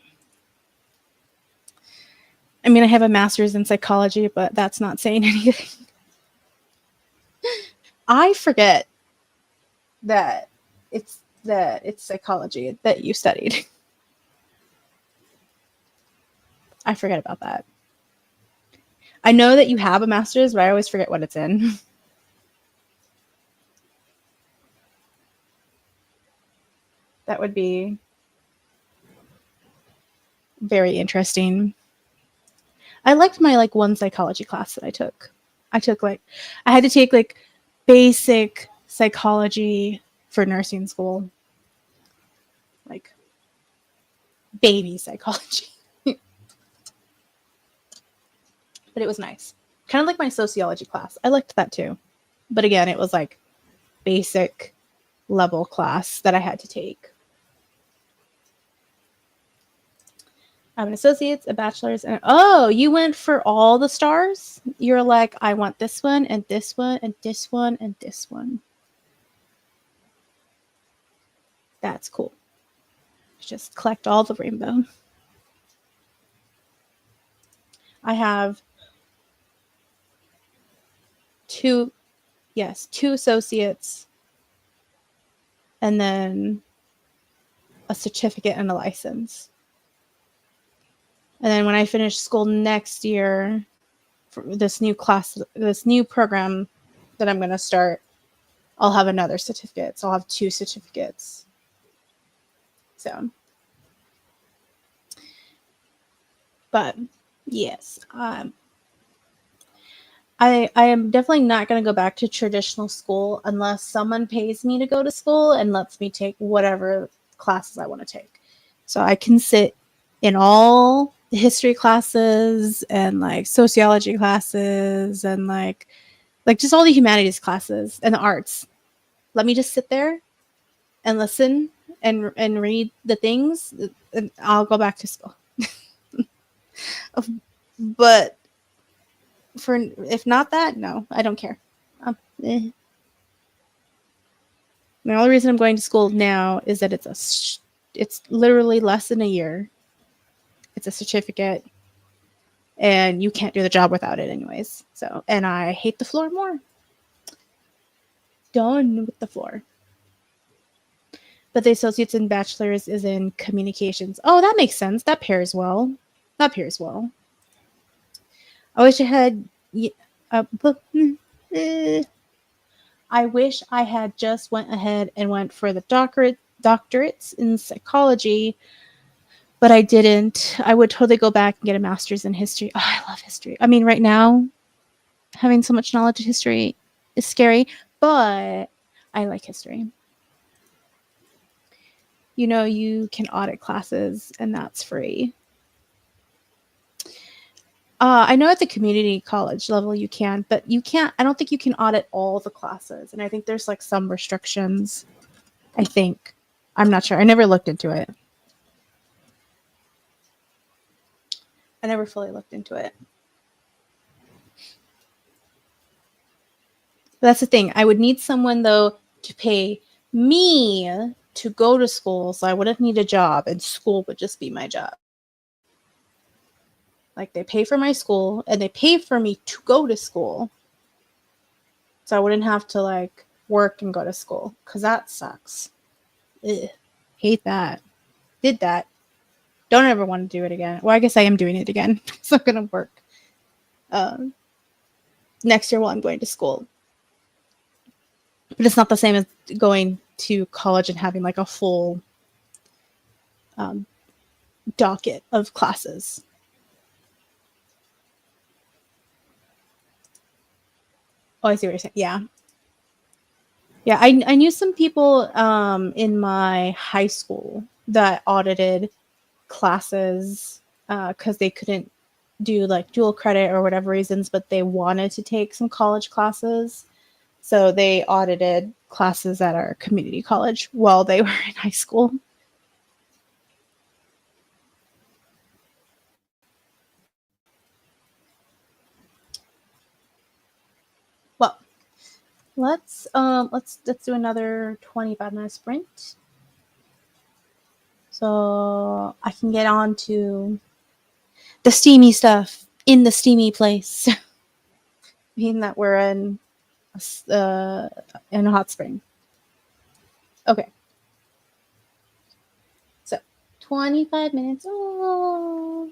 mean, I have a master's in psychology, but that's not saying anything. I forget that it's psychology that you studied. I forget about that. I know that you have a master's, but I always forget what it's in. That would be very interesting. I liked my like one psychology class that I took. I had to take like basic psychology for nursing school. Like baby psychology. But it was nice. Kind of like my sociology class. I liked that too. But again, it was like basic level class that I had to take. I have an associate's, a bachelor's, and oh, you went for all the stars? You're like, I want this one and this one and this one and this one. That's cool. Just collect all the rainbow. I have two associates, and then a certificate and a license. And then when I finish school next year for this new program that I'm going to start, I'll have another certificate. So I'll have 2 certificates. So But yes, I am definitely not going to go back to traditional school unless someone pays me to go to school and lets me take whatever classes I want to take. So I can sit in all the history classes and like sociology classes and like just all the humanities classes and the arts. Let me just sit there and listen and read the things, and I'll go back to school. But for if not that, no, I don't care. The only reason I'm going to school now is that it's literally less than a year. It's a certificate, and you can't do the job without it, anyways. So, and I hate the floor more. Done with the floor. But the associates and bachelor's is in communications. Oh, that makes sense. That pairs well. That pairs well. I wish I had. I wish I had just went ahead and went for the doctorates in psychology, but I didn't. I would totally go back and get a master's in history. Oh, I love history. I mean, right now, having so much knowledge of history is scary, but I like history. You know, you can audit classes, and that's free. I know at the community college level you can, but you can't. I don't think you can audit all the classes, and I think there's like some restrictions. I think. I'm not sure. I never looked into it. I never fully looked into it. But that's the thing. I would need someone though to pay me to go to school, so I wouldn't need a job, and school would just be my job. Like they pay for my school and they pay for me to go to school. So I wouldn't have to like work and go to school, because that sucks. Ugh. Hate that. Did that. Don't ever want to do it again. Well, I guess I am doing it again. It's not going to work. Next year while I'm going to school. But it's not the same as going to college and having like a full docket of classes. Oh, I see what you're saying. Yeah. Yeah, I knew some people in my high school that audited classes because they couldn't do like dual credit or whatever reasons, but they wanted to take some college classes. So they audited classes at our community college while they were in high school. Well, let's do another 25-minute sprint. So I can get on to the steamy stuff in the steamy place. Meaning that we're in a hot spring. Okay. So 25 minutes. Oh,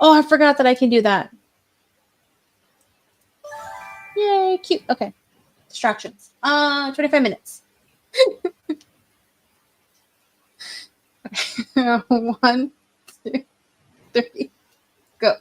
I forgot that I can do that. Yay, cute. Okay. Distractions. 25 minutes. Okay. 1, 2, 3, go.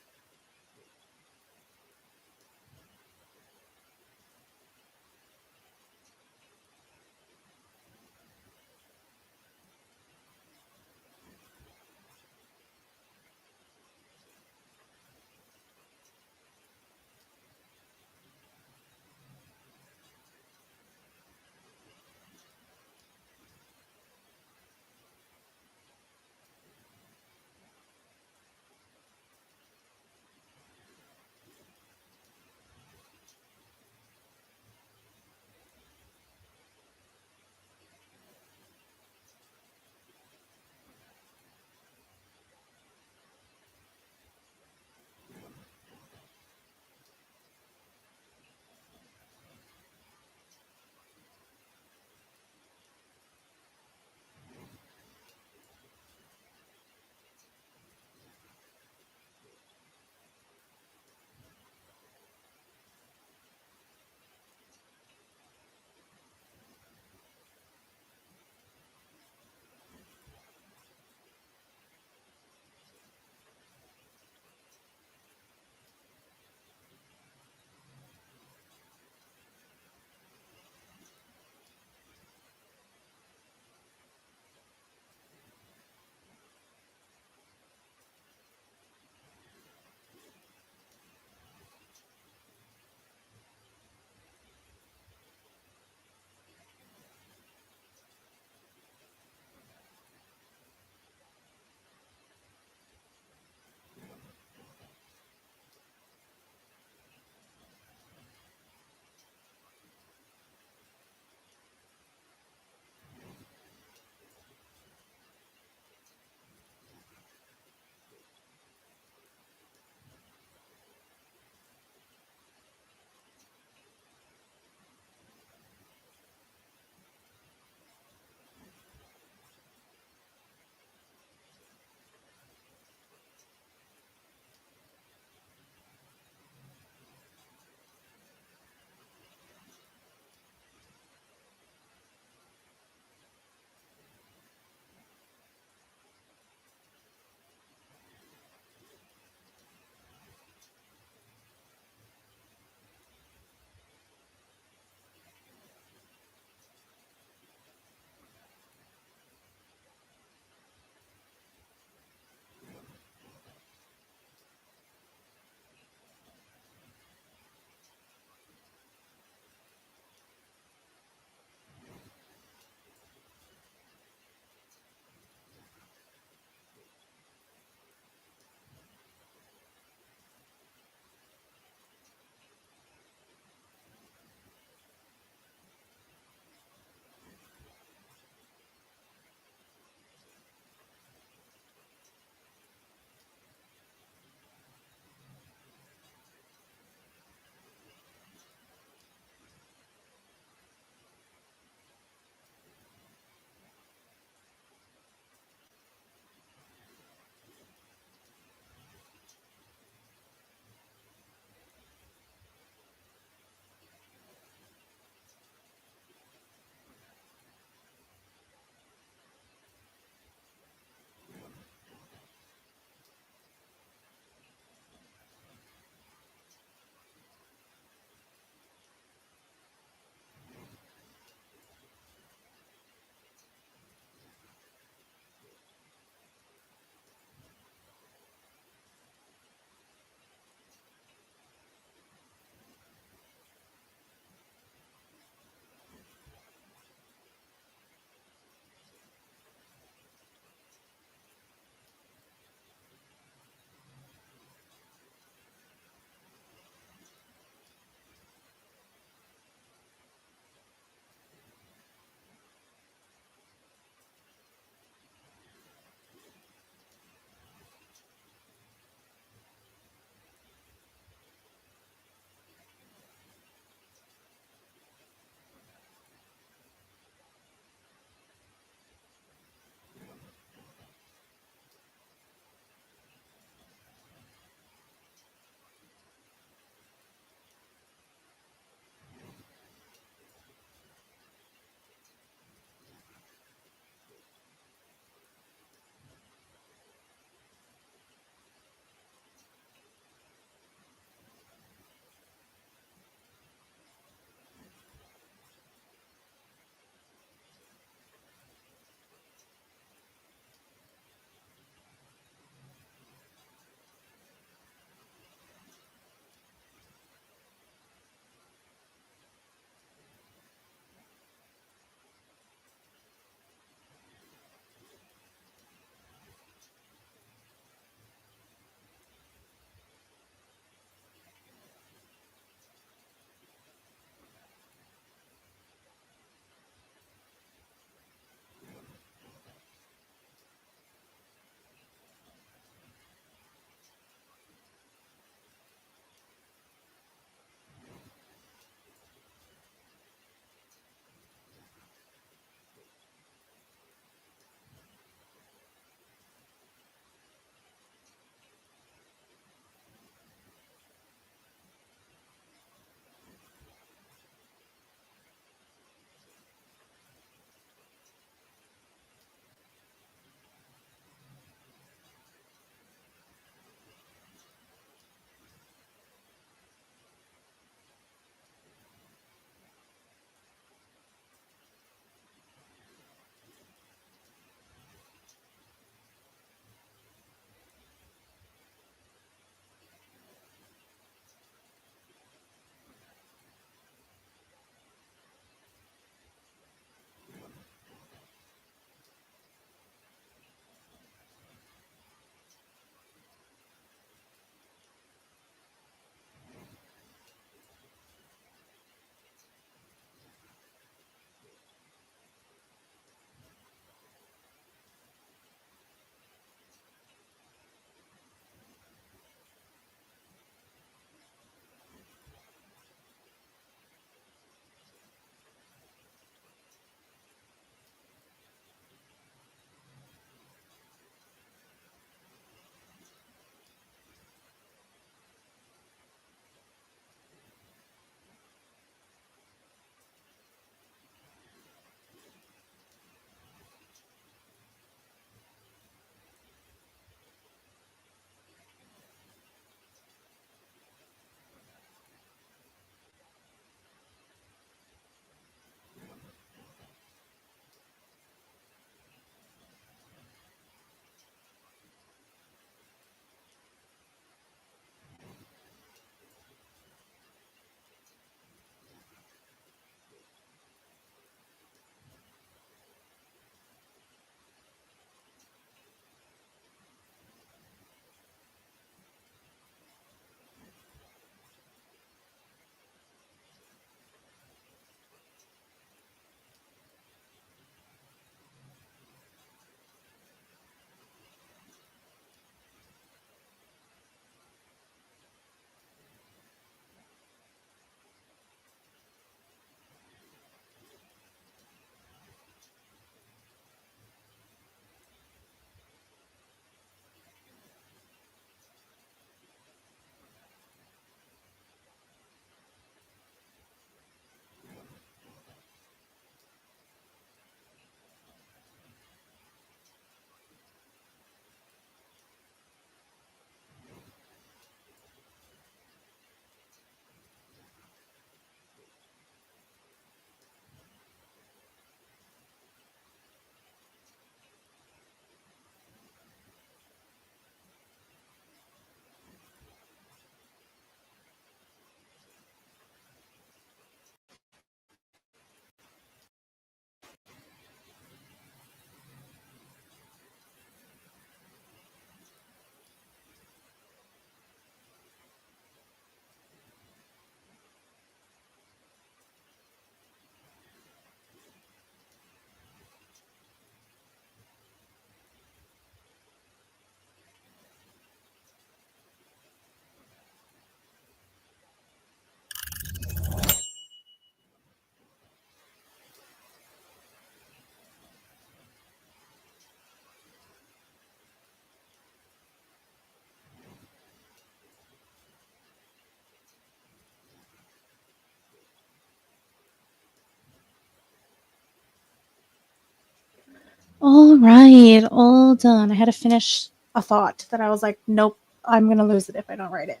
All right, all done. I had to finish a thought that I was like, nope, I'm gonna lose it if I don't write it.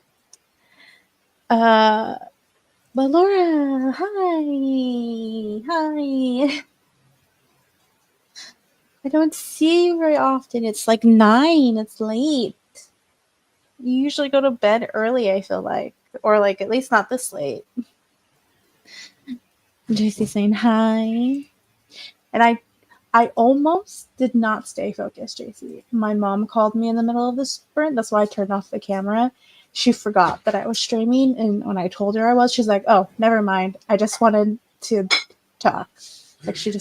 But Laura, hi. I don't see you very often. It's like 9. It's late. You usually go to bed early, I feel like, or like at least not this late. JC saying hi, and I almost did not stay focused, JC. My mom called me in the middle of the sprint. That's why I turned off the camera. She forgot that I was streaming, and when I told her I was, she's like, "Oh, never mind. I just wanted to talk." Like she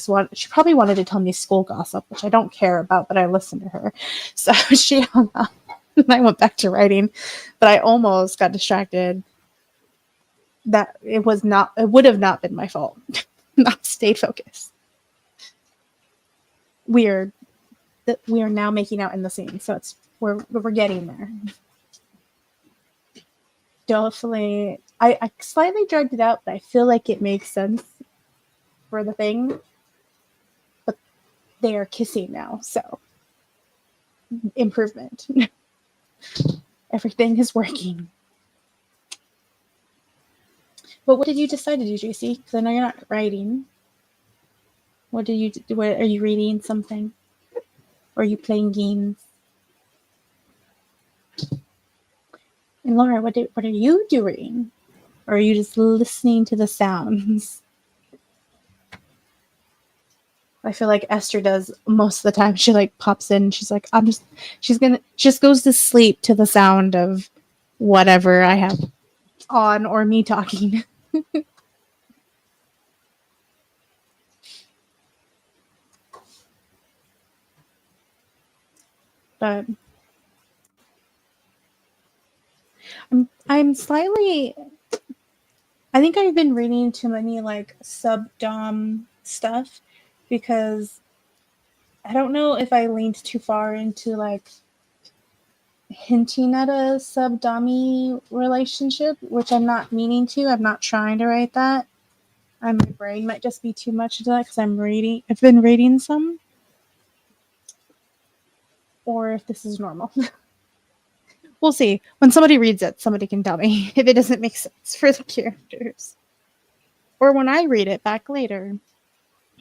probably wanted to tell me school gossip, which I don't care about, but I listened to her. So she hung up, and I went back to writing. But I almost got distracted. That it would have not been my fault. Not stayed focused. Weird. That we are now making out in the scene, so we're getting there. Definitely, I slightly dragged it out, but I feel like it makes sense for the thing. But they are kissing now, so improvement. Everything is working. But what did you decide to do, JC? Because I know you're not writing. What did you do? What, are you reading something? Or are you playing games? And Laura, what are you doing? Or are you just listening to the sounds? I feel like Esther does most of the time. She like pops in. She's like, she just goes to sleep to the sound of whatever I have on or me talking. But I'm slightly, I think I've been reading too many like sub-dom stuff because I don't know if I leaned too far into like hinting at a sub-dommy relationship, which I'm not meaning to. I'm not trying to write that. My brain might just be too much into that because I've been reading some. Or if this is normal. We'll see. When somebody reads it, somebody can tell me if it doesn't make sense for the characters. Or when I read it back later,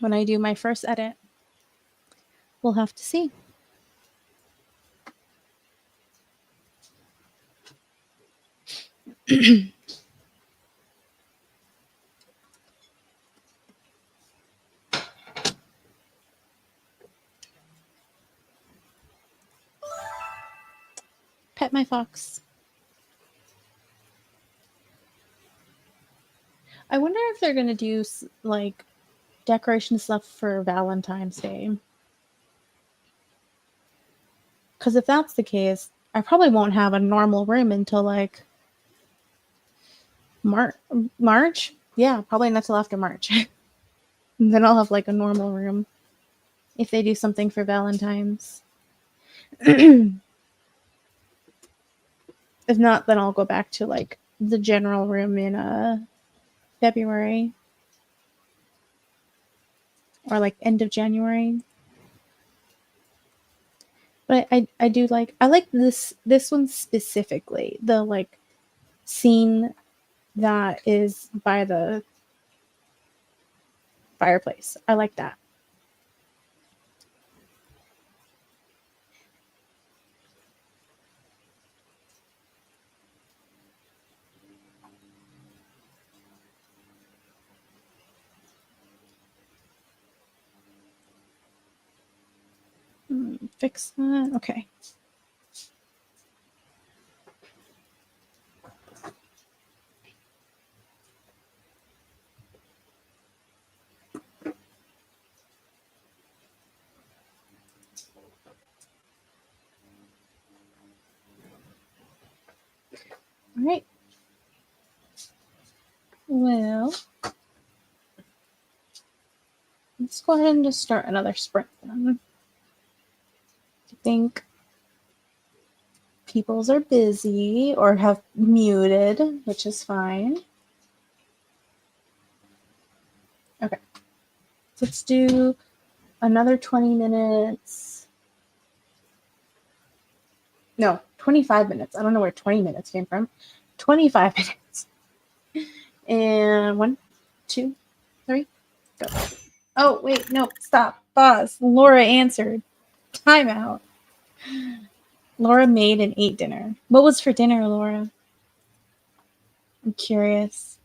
when I do my first edit. We'll have to see. Pet my fox. I wonder if they're going to do like decoration stuff for Valentine's Day. Because if that's the case, I probably won't have a normal room until like March. Yeah, probably not till after March. And then I'll have like a normal room if they do something for Valentine's. If not, then I'll go back to like the general room in February or like end of January. But I do like this one specifically, the like scene that is by the fireplace. I like that. Fix that. Okay. All right. Well, let's go ahead and just start another sprint then. I think people's are busy or have muted, which is fine. Okay. So let's do another 20 minutes. No, 25 minutes. I don't know where 20 minutes came from. 25 minutes. And 1, 2, 3, go. Oh, wait, no, stop. Pause. Laura answered. Timeout. Laura made and ate dinner. What was for dinner, Laura? I'm curious.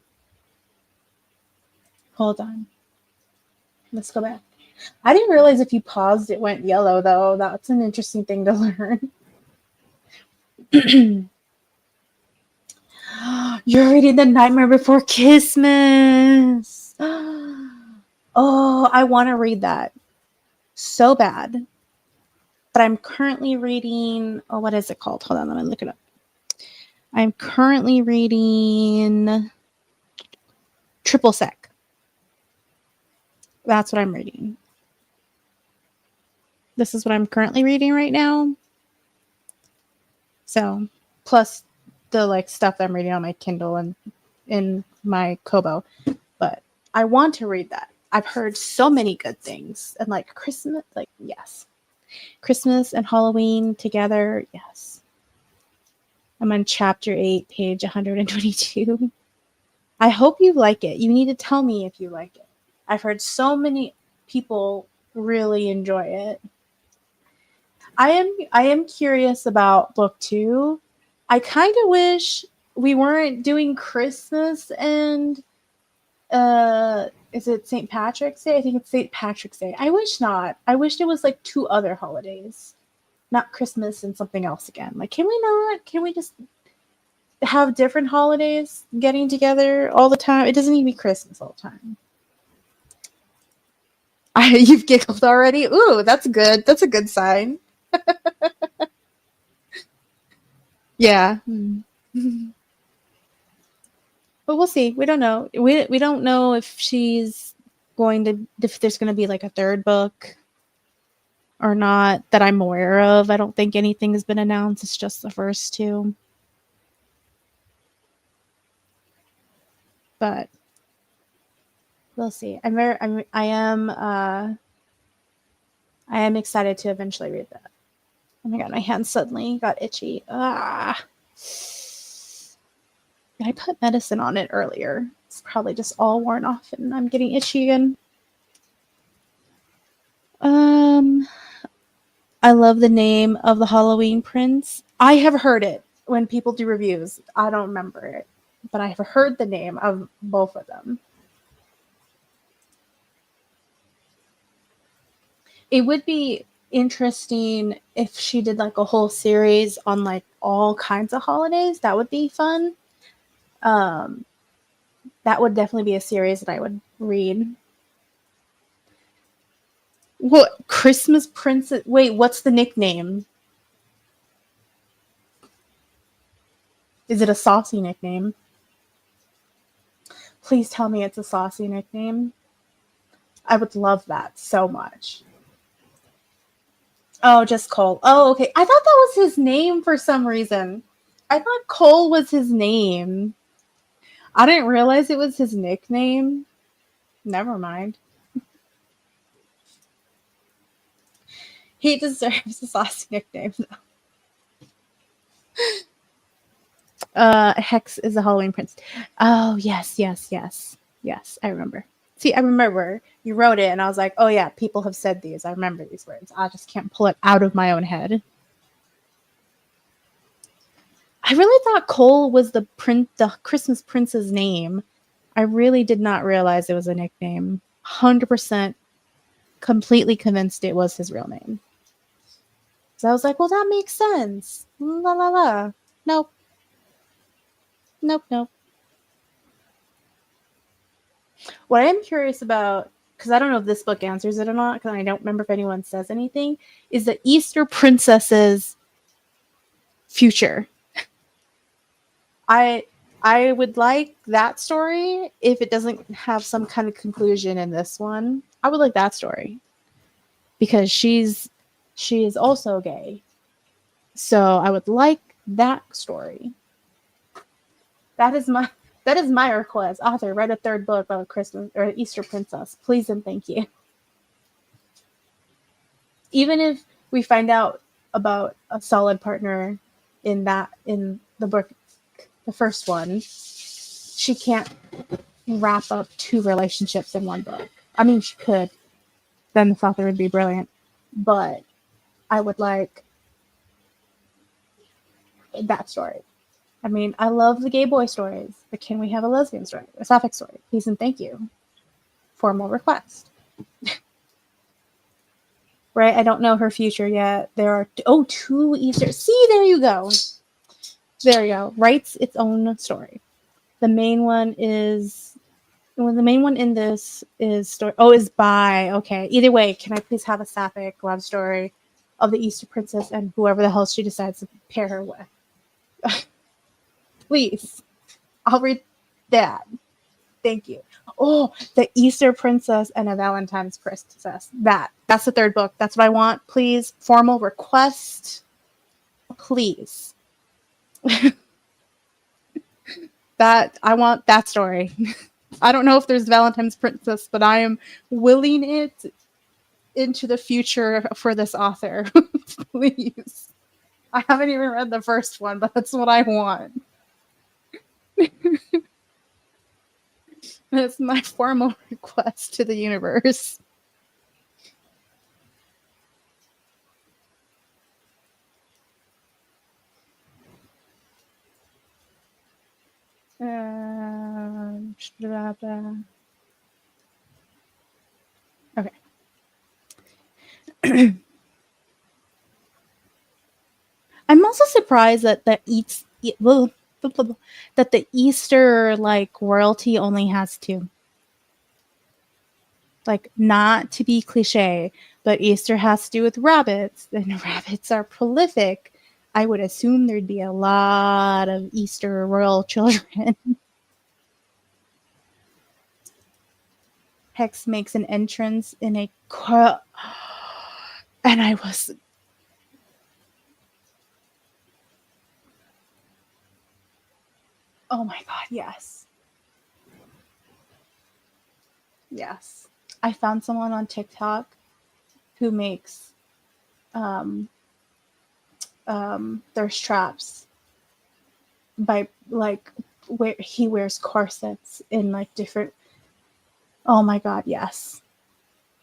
Hold on. Let's go back. I didn't realize if you paused, it went yellow, though. That's an interesting thing to learn. You're reading The Nightmare Before Christmas. Oh, I want to read that so bad. But I'm currently reading, oh, what is it called? Hold on, let me look it up. I'm currently reading Triple Sec. That's what I'm reading. This is what I'm currently reading right now. So, plus the like stuff that I'm reading on my Kindle and in my Kobo. But I want to read that. I've heard so many good things. And like Christmas, like, yes. Christmas and Halloween together, yes. I'm on chapter 8, page 122. I hope you like it. You need to tell me if you like it. I've heard so many people really enjoy it. I am curious about book 2. I kind of wish we weren't doing Christmas and is it St. Patrick's Day? I think it's St. Patrick's Day. I wish not. I wish it was like 2 other holidays, not Christmas and something else again. Like, can we not? Can we just have different holidays getting together all the time? It doesn't need to be Christmas all the time. You've giggled already? Ooh, that's good. That's a good sign. Yeah. But we'll see. We don't know. We don't know if she's if there's going to be like a 3rd book or not that I'm aware of. I don't think anything has been announced. It's just the first 2. But we'll see. I am excited to eventually read that. Oh my god, my hands suddenly got itchy. I put medicine on it earlier. It's probably just all worn off and I'm getting itchy again. I love the name of the Halloween prince. I have heard it when people do reviews. I don't remember it, but I have heard the name of both of them. It would be interesting if she did like a whole series on like all kinds of holidays. That would be fun. That would definitely be a series that I would read. What Christmas Princess? Wait, what's the nickname? Is it a saucy nickname? Please tell me it's a saucy nickname. I would love that so much. Oh, just Cole. Oh, okay. I thought that was his name for some reason. I thought Cole was his name. I didn't realize it was his nickname. Never mind. He deserves a saucy nickname, though. Hex is a Halloween prince. Oh, yes. Yes, I remember. See, I remember you wrote it, and I was like, oh, yeah, people have said these. I remember these words. I just can't pull it out of my own head. I really thought Cole was the Christmas prince's name. I really did not realize it was a nickname. 100% completely convinced it was his real name. So I was like, well, that makes sense. La la la. Nope. What I am curious about, because I don't know if this book answers it or not, because I don't remember if anyone says anything, is the Easter Princess's future. I would like that story if it doesn't have some kind of conclusion in this one. I would like that story because she is also gay. So I would like that story. That is my request. Author, write a 3rd book about Christmas or Easter Princess. Please and thank you. even if we find out about a solid partner in the book, the first one, she can't wrap up 2 relationships in one book. I mean, she could. Then this author would be brilliant. But I would like that story. I mean, I love the gay boy stories, but can we have a lesbian story? A sapphic story? Please and thank you. Formal request. Right? I don't know her future yet. There are 2 Easter. See, there you go. There you go. Writes its own story. The main one is the main one in this is story. Oh, is bi. Okay. Either way, can I please have a sapphic love story of the Easter princess and whoever the hell she decides to pair her with? Please. I'll read that. Thank you. Oh, the Easter princess and a Valentine's princess. That's the 3rd book. That's what I want. Please. Formal request. Please. I want that story. I don't know if there's Valentine's princess, but I am willing it into the future for this author. Please. I haven't even read the first one, but that's what I want. It's my formal request to the universe. Okay. I'm also surprised that that the Easter like royalty only has 2. Like, not to be cliche, but Easter has to do with rabbits, and rabbits are prolific. I would assume there'd be a lot of Easter royal children. Hex makes an entrance in a and I was oh my god, yes. Yes. I found someone on TikTok who makes thirst traps by like where he wears corsets in like different. Oh my god, yes.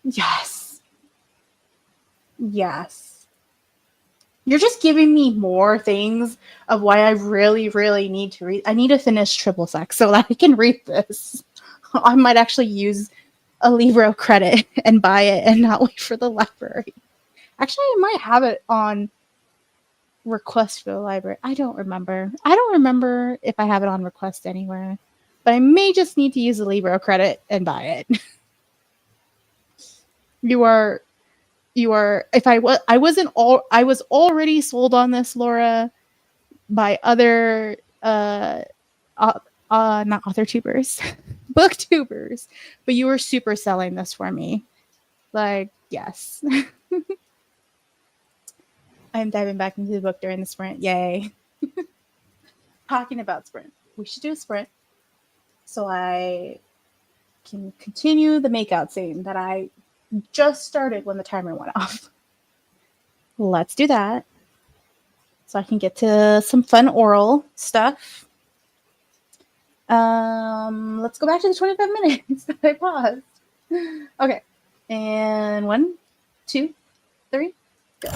Yes. Yes. You're just giving me more things of why I really, really need to read. I need to finish Triple Sex so that I can read this. I might actually use a Libro credit and buy it and not wait for the library. Actually, I might have it on request for the library. I don't remember. I don't remember if I have it on request anywhere. But I may just need to use a Libro credit and buy it. You are if I was I was already sold on this, Laura, by other not author tubers, booktubers, but you were super selling this for me. Like, yes. I'm diving back into the book during the sprint. Yay. Talking about sprint. We should do a sprint so I can continue the makeout scene that I just started when the timer went off. Let's do that. So I can get to some fun oral stuff. Let's go back to the 25 minutes that I paused. Okay. And 1, 2, 3, go.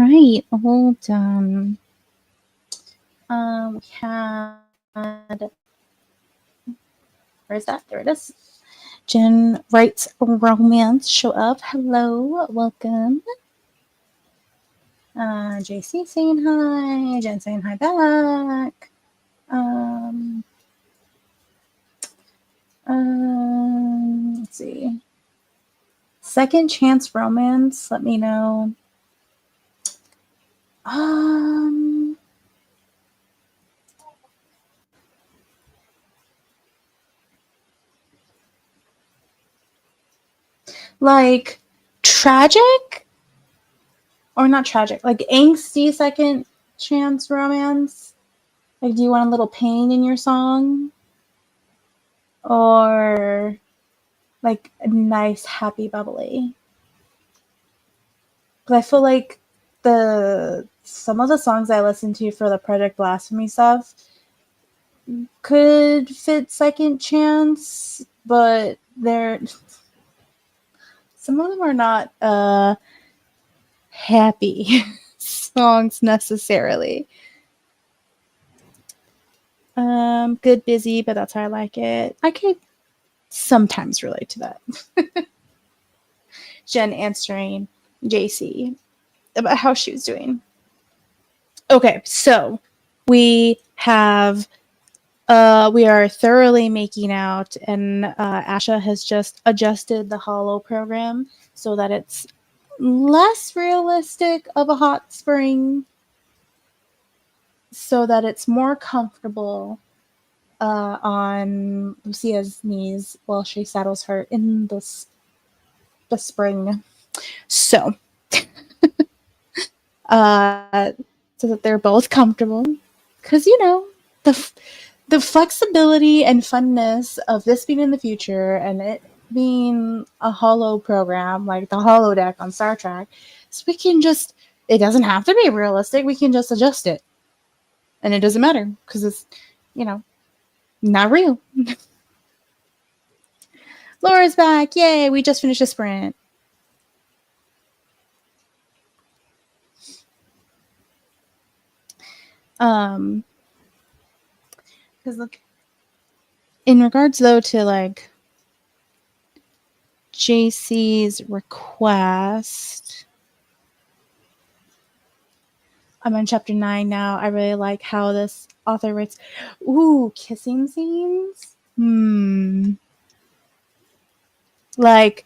right, hold on. We had, where's that? There it is. Jen writes romance. Show up. Hello, welcome. JC saying hi. Jen saying hi back. Let's see. Second chance romance. Let me know. Like tragic or not tragic, like angsty second chance romance. Like, do you want a little pain in your song? Or like a nice, happy, bubbly? Because I feel like some of the songs I listen to for the Project Blasphemy stuff could fit second chance, but some of them are not happy songs necessarily. Good busy, but that's how I like it. I could sometimes relate to that. Jen answering JC about how she was doing. Okay, so we are thoroughly making out, and Asha has just adjusted the Hollow program so that it's less realistic of a hot spring, so that it's more comfortable on Lucia's knees while she saddles her in the spring. So, so that they're both comfortable, because the flexibility and funness of this being in the future and it being a Hollow program like the holodeck on Star Trek, so it doesn't have to be realistic. We can just adjust it, and it doesn't matter because it's not real. Laura's back. Yay, we just finished a sprint. Because look, in regards though to like JC's request, I'm on chapter 9 now. I really like how this author writes. Ooh, kissing scenes. Like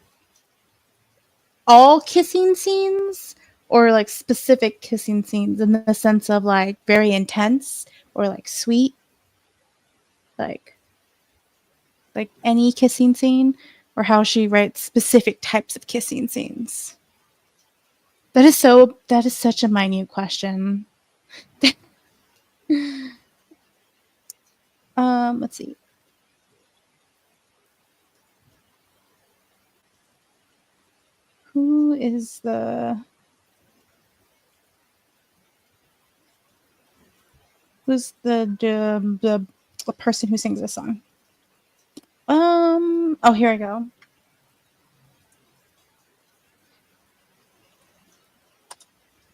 all kissing scenes, or like specific kissing scenes in the sense of like very intense or like sweet, like any kissing scene, or how she writes specific types of kissing scenes. That is such a minute question. Let's see. Who's the person who sings this song? Oh, here I go.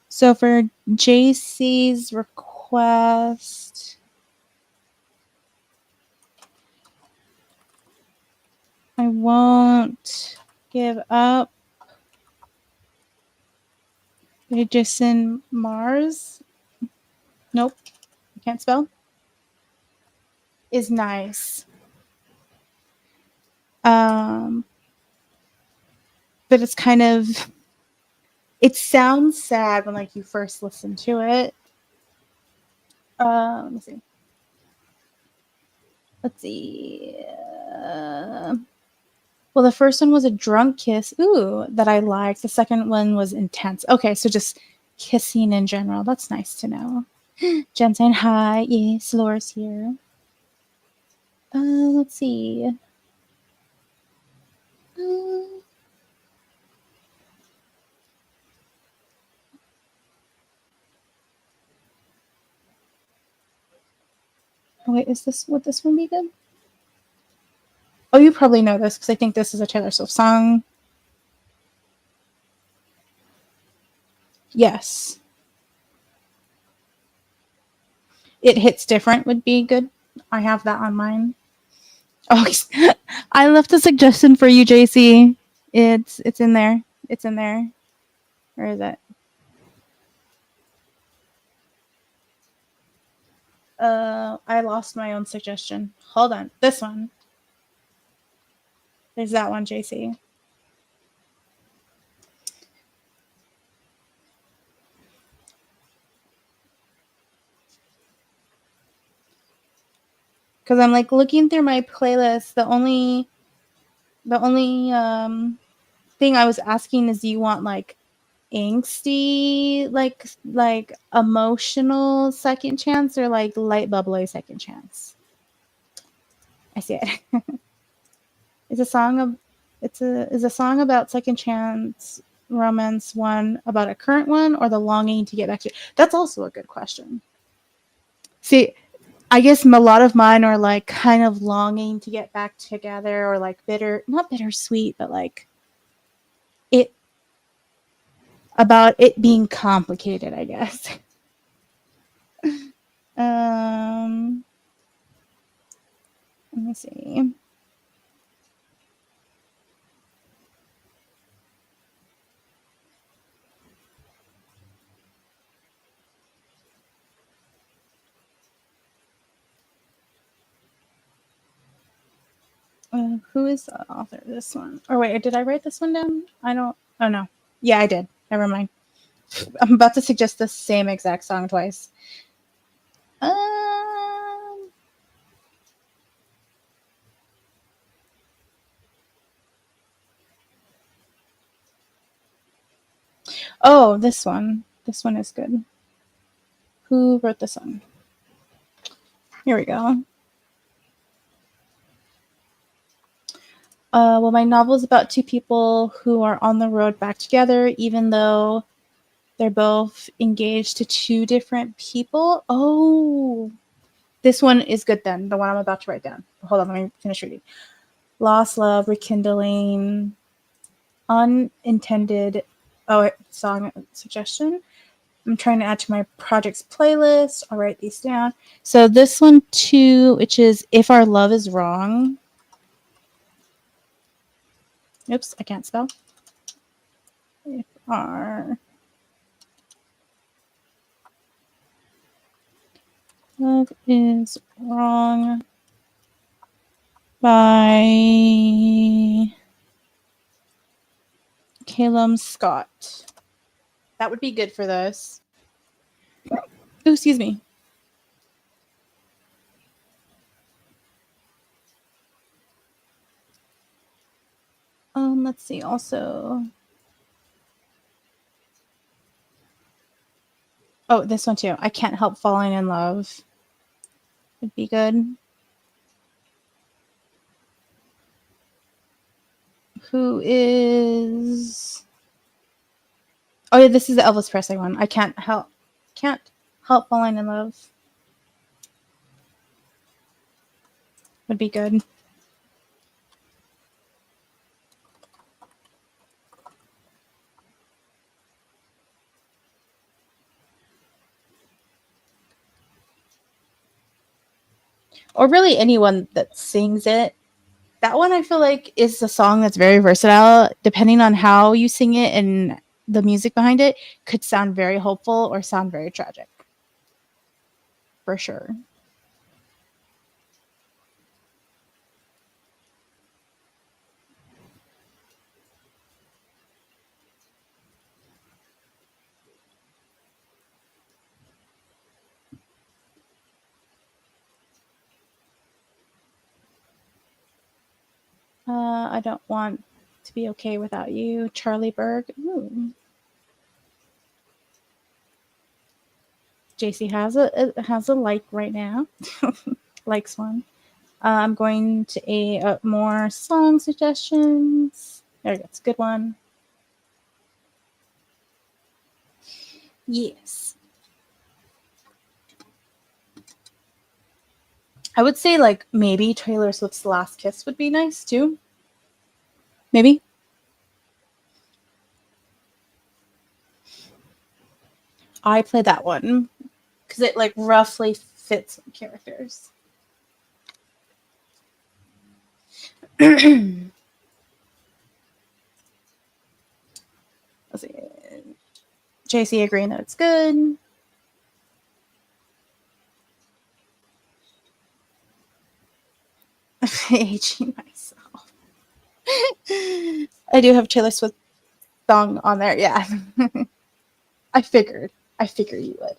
So for JC's request, I won't give up. Jason Mars. Nope. I can't spell. Is nice. But it's kind of, it sounds sad when like you first listen to it. Let me see. Let's see. Well, the first one was a drunk kiss. Ooh, that I liked. The second one was intense. Okay, so just kissing in general. That's nice to know. Jen saying hi. Yes, Laura's here. Let's see. Oh, wait, would this one be good? Oh, you probably know this because I think this is a Taylor Swift song. Yes. It Hits Different would be good. I have that on mine. Oh, I left a suggestion for you, JC. It's in there. It's in there. Where is it? I lost my own suggestion. Hold on. This one. There's that one, JC. Because I'm like looking through my playlist. The only thing I was asking is, do you want like angsty, like emotional second chance, or like light bubbly second chance? I see it. It's a song about second chance romance one about a current one, or the longing to get back to? That's also a good question. See, I guess a lot of mine are like kind of longing to get back together, or like not bittersweet, but like it about it being complicated, I guess. Let me see. Who is the author of this one? Or wait, did I write this one down? I don't. Oh no. Yeah, I did. Never mind. I'm about to suggest the same exact song twice. Oh, this one. This one is good. Who wrote this song? Here we go. Well, my novel is about two people who are on the road back together, even though they're both engaged to two different people. Oh, this one is good then. The one I'm about to write down. Hold on, let me finish reading. Lost love, rekindling, unintended. Oh, song suggestion. I'm trying to add to my projects playlist. I'll write these down. So this one too, which is If Our Love Is Wrong. Oops, I can't spell. If our love is wrong by Calum Scott. That would be good for this. Oh, excuse me. Let's see. Also, oh, this one too. I Can't Help Falling in Love would be good. Who is? Oh yeah, this is the Elvis Presley one. I can't help falling in love. Would be good. Or really anyone that sings it. That one I feel like is a song that's very versatile. Depending on how you sing it and the music behind it, could sound very hopeful or sound very tragic. For sure. I Don't Want to Be Okay Without You, Charlie Berg. Ooh. JC has a like right now. Likes one. I'm going to more song suggestions. There we go. It's a good one. Yes. I would say like maybe Taylor Swift's Last Kiss would be nice too. Maybe. I play that one because it like roughly fit some characters. Let's see. JC agreeing that it's good. Aging myself. I do have Taylor Swift song on there. Yeah. I figured you would.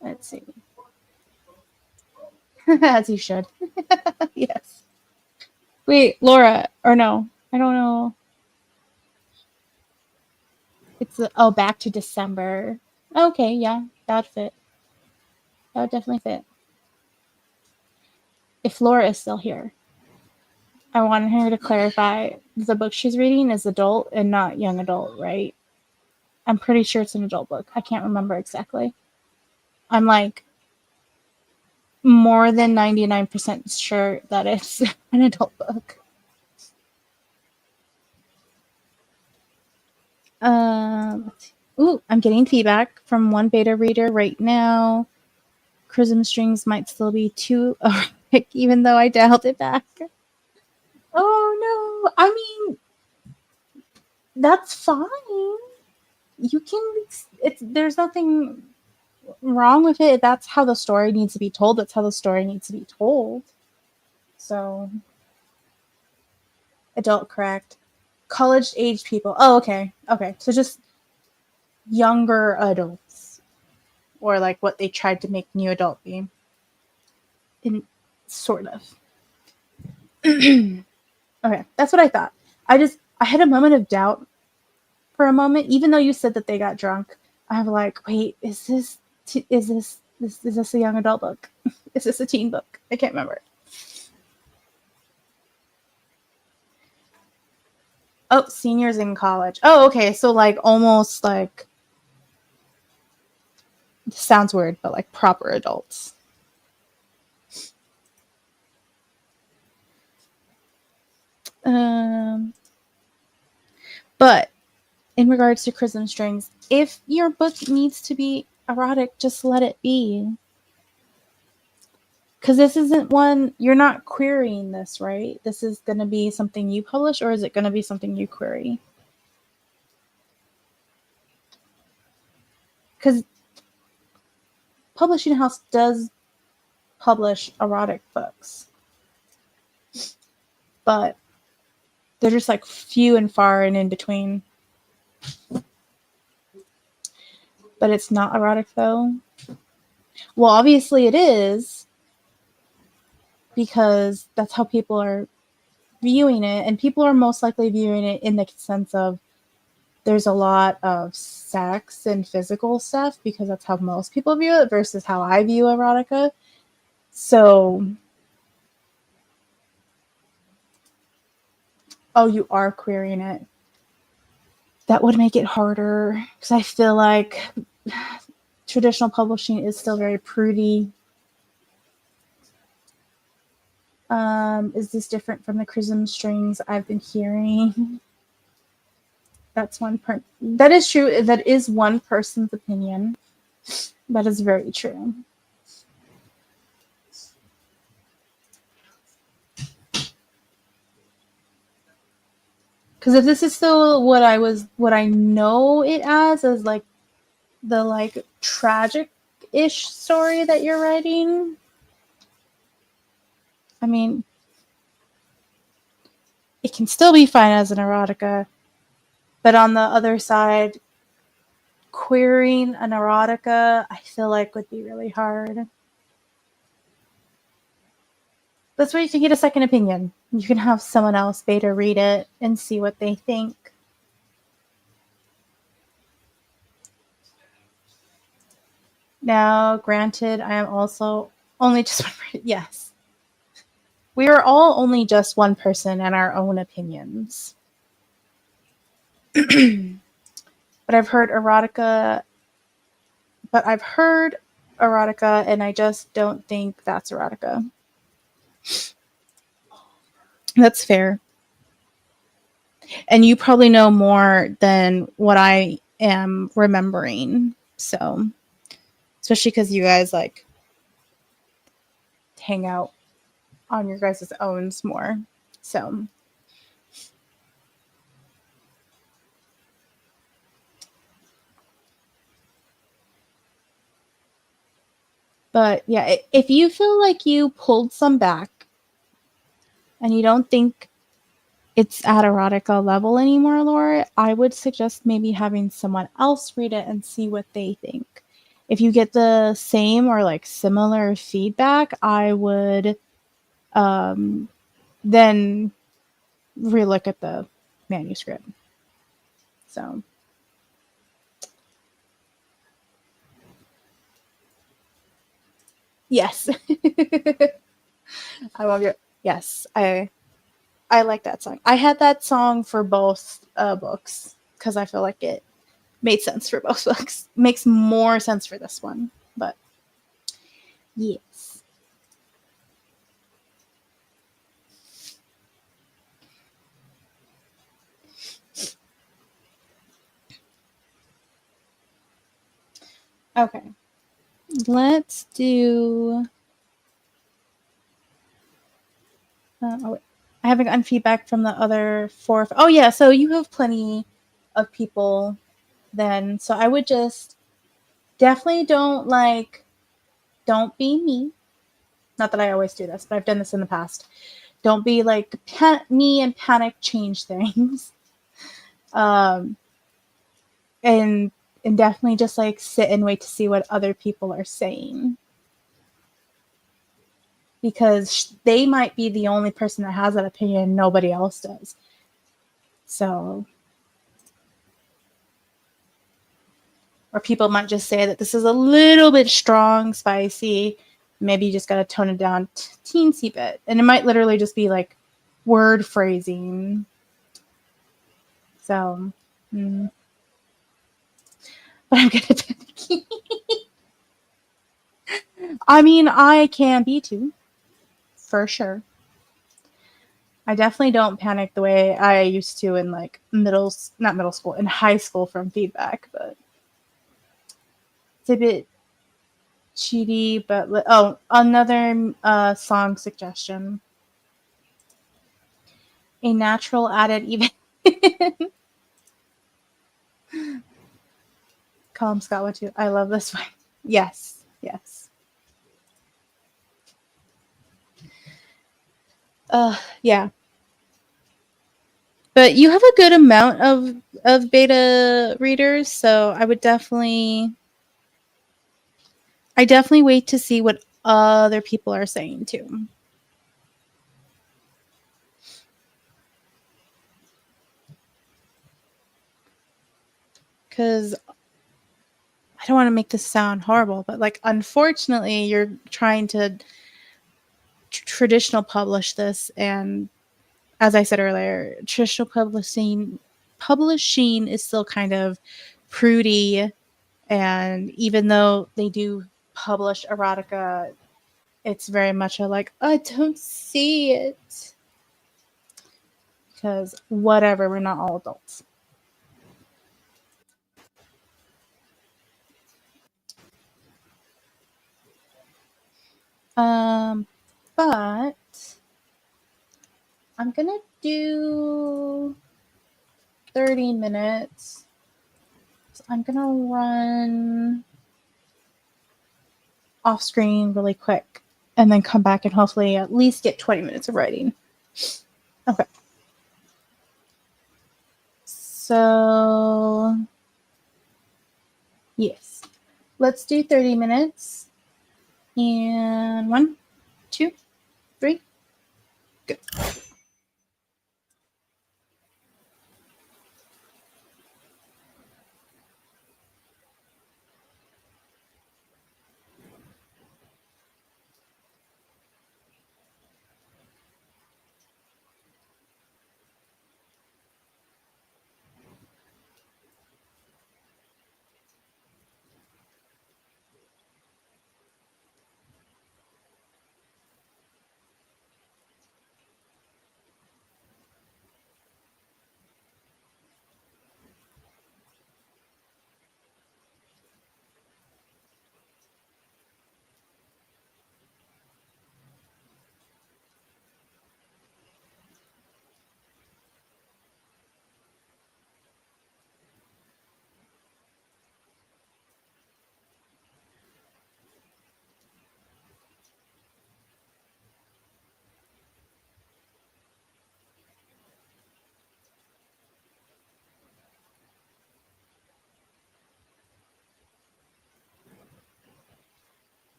Let's see. As you should. Yes. Wait, Laura, or no, I don't know. It's back to December. Okay, yeah, that would fit. That would definitely fit. If Laura is still here, I want her to clarify the book she's reading is adult and not young adult, right? I'm pretty sure it's an adult book. I can't remember exactly. I'm like more than 99% sure that it's an adult book. Ooh, I'm getting feedback from one beta reader right now. Chrism Strings might still be too erotic, even though I dialed it back. Oh no! I mean, that's fine. You can. There's nothing wrong with it. That's how the story needs to be told. That's how the story needs to be told. So, adult correct. College age people. Oh, okay. Okay. So just younger adults. Or like what they tried to make new adult be. Sort of. Okay. That's what I thought. I had a moment of doubt for a moment, even though you said that they got drunk. I'm like, wait, is this a young adult book? Is this a teen book? I can't remember. Oh, seniors in college. Oh, okay. So like almost like, sounds weird, but like proper adults. But in regards to Chrism Strings, if your book needs to be erotic, just let it be. Because this isn't one, you're not querying this, right? This is going to be something you publish, or is it going to be something you query? Because Publishing House does publish erotic books, but they're just like few and far and in between. But it's not erotic though. Well, obviously it is, because that's how people are viewing it, and people are most likely viewing it in the sense of there's a lot of sex and physical stuff, because that's how most people view it versus how I view erotica. So, oh, you are querying it. That would make it harder, because I feel like traditional publishing is still very prudy. Is this different from the Chrism Strings I've been hearing? That's one part. That is true. That is one person's opinion. That is very true. Because if this is still what I know it as like the like tragic-ish story that you're writing, I mean, it can still be fine as an erotica, but on the other side, querying an erotica, I feel like would be really hard. That's where you can get a second opinion. You can have someone else beta read it and see what they think. Now, granted, I am also only just one person. Yes. We are all only just one person and our own opinions. But I've heard erotica, and I just don't think that's erotica. That's fair. And you probably know more than what I am remembering. So, especially because you guys like hang out on your guys' owns more. So, but yeah, if you feel like you pulled some back and you don't think it's at erotica level anymore, Laura, I would suggest maybe having someone else read it and see what they think. If you get the same or like similar feedback, I would then relook at the manuscript. So, yes. I love your yes. I like that song. I had that song for both books because I feel like it made sense for both books. Makes more sense for this one, but yes. Okay. Let's do. Oh wait. I haven't gotten feedback from the other four. Oh yeah, so you have plenty of people then. So I would just definitely don't be me. Not that I always do this, but I've done this in the past. Don't be like me and panic change things. Um, and and definitely just like sit and wait to see what other people are saying, because they might be the only person that has that opinion and nobody else does. So, or people might just say that this is a little bit strong, spicy. Maybe you just got to tone it down teensy bit. And it might literally just be like word phrasing. So, but I'm good at panicking. I mean, I can be too, for sure. I definitely don't panic the way I used to in like not middle school, in high school from feedback, but it's a bit cheaty. But oh, another song suggestion: a natural added even. Colin Scott, what too? I love this one. Yes, yes. Yeah. But you have a good amount of beta readers, so I definitely wait to see what other people are saying too. Because I don't want to make this sound horrible, but like, unfortunately, you're trying to traditional publish this, and as I said earlier, traditional publishing is still kind of prudy, and even though they do publish erotica, it's very much a like, I don't see it, because whatever, we're not all adults. Um, but I'm gonna do 30 minutes. So I'm gonna run off screen really quick and then come back and hopefully at least get 20 minutes of writing. Okay. So, yes. Let's do 30 minutes. And 1, 2, 3, go.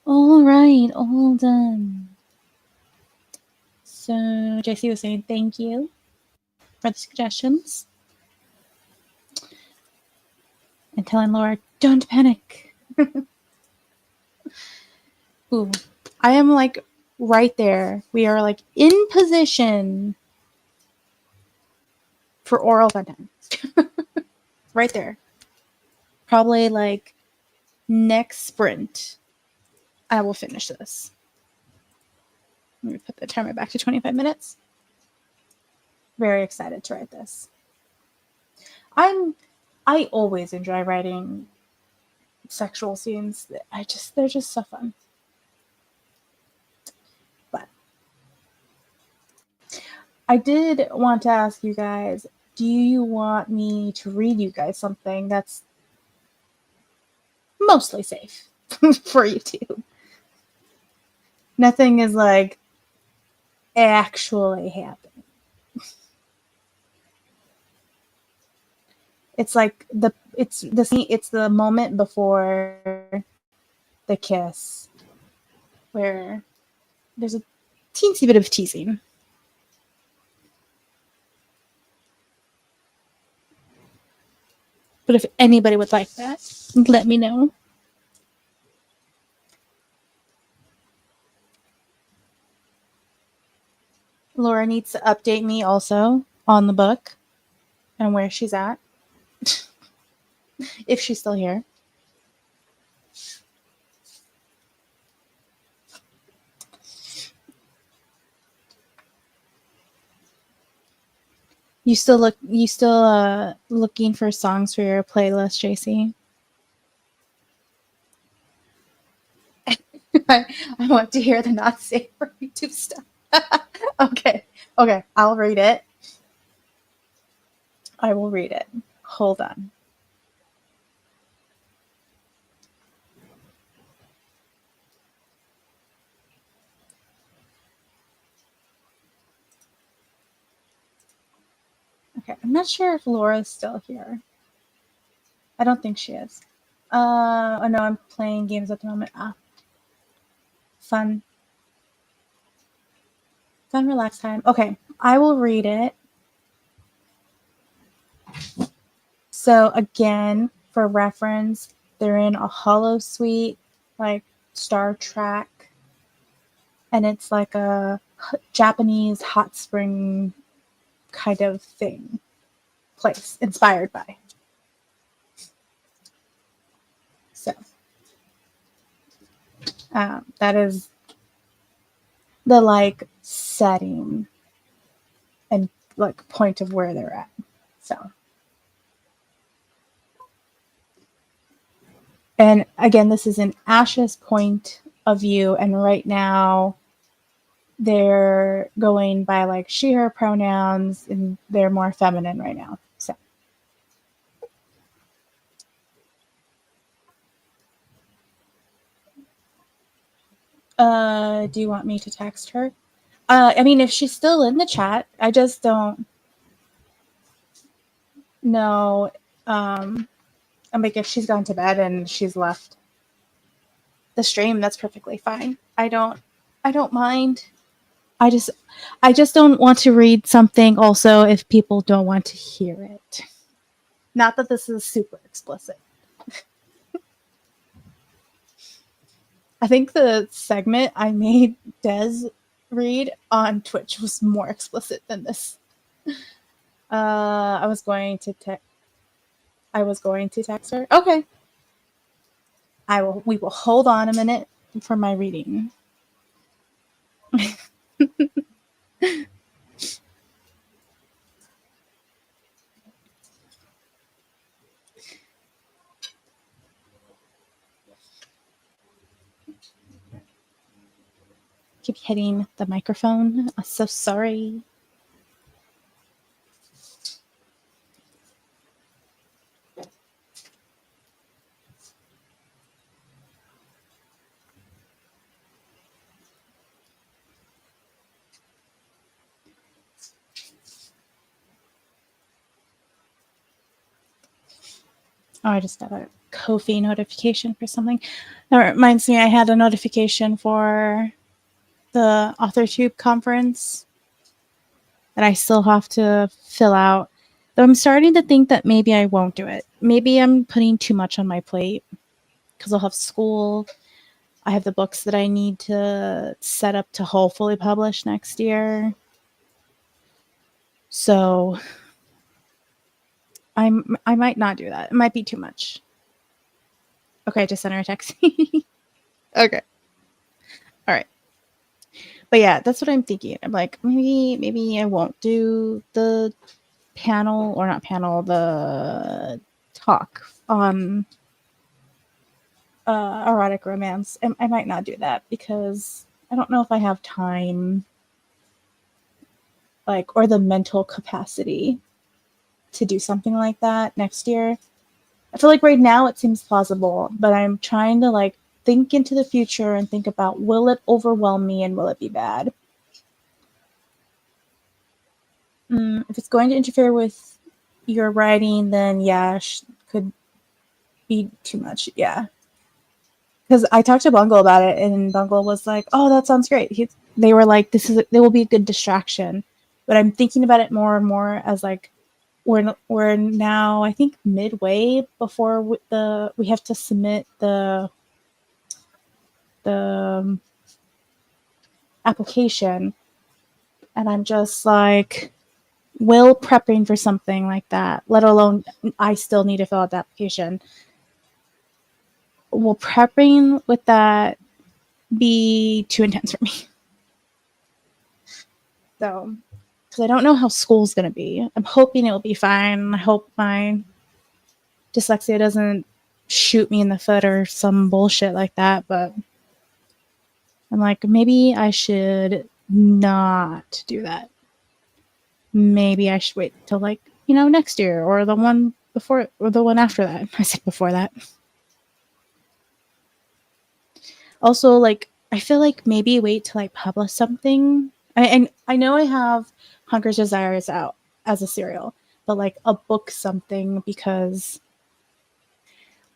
All right, all done. So JC was saying thank you for the suggestions. And telling Laura, don't panic. Ooh, I am like right there. We are like in position for oral content. Right there. Probably like next sprint, I will finish this. Let me put the timer back to 25 minutes. Very excited to write this. I always enjoy writing sexual scenes. They're just so fun. But I did want to ask you guys, do you want me to read you guys something that's mostly safe for YouTube? Nothing is like actually happening. It's like it's the moment before the kiss where there's a teensy bit of teasing. But if anybody would like that, let me know. Laura needs to update me also on the book and where she's at. If she's still here. You still looking for songs for your playlist, JC? I want to hear the not safe for YouTube stuff. Okay. I'll read it. I will read it. Hold on. Okay, I'm not sure if Laura's still here. I don't think she is. Oh no, I'm playing games at the moment. Fun, relaxed time. Okay, I will read it. So again, for reference, they're in a hollow suite, like Star Trek, and it's like a Japanese hot spring kind of thing, place inspired by. So that is the like setting and like point of where they're at. So, and again, this is an Ash's point of view, and right now they're going by like she, her pronouns, and they're more feminine right now. So, do you want me to text her? I mean, if she's still in the chat, I just don't know. I'm like, if she's gone to bed and she's left the stream, that's perfectly fine. I don't mind. I just don't want to read something also if people don't want to hear it. Not that this is super explicit. I think the segment I made Des read on Twitch was more explicit than this. I was going to text her. Okay. We will hold on a minute for my reading. Keep hitting the microphone. I'm so sorry. Oh, I just got a Ko-fi notification for something. That reminds me, I had a notification for the AuthorTube conference that I still have to fill out. Though I'm starting to think that maybe I won't do it. Maybe I'm putting too much on my plate because I'll have school. I have the books that I need to set up to hopefully publish next year. So I might not do that. It might be too much. Okay, I just sent her a text. Okay. All right. But yeah, that's what I'm thinking. I'm like, maybe I won't do the panel, or not panel, the talk on erotic romance. I might not do that because I don't know if I have time, like, or the mental capacity to do something like that next year. I feel like right now it seems plausible, but I'm trying to like think into the future and think about, will it overwhelm me and will it be bad? If it's going to interfere with your writing, then yeah, could be too much. Yeah. Because I talked to Bungle about it, and Bungle was like, "Oh, that sounds great." They were like, "They will be a good distraction," but I'm thinking about it more and more as like we're now, I think, midway before we have to submit the application, and I'm just like, will prepping for something like that, let alone I still need to fill out the application, will prepping with that be too intense for me? So, because I don't know how school's going to be. I'm hoping it will be fine. I hope my dyslexia doesn't shoot me in the foot or some bullshit like that. But I'm like, maybe I should not do that. Maybe I should wait till like, next year or the one before or the one after that. I said before that. Also, like, I feel like maybe wait till I publish something. And I know I have Hunger's Desires out as a serial, but like a book something, because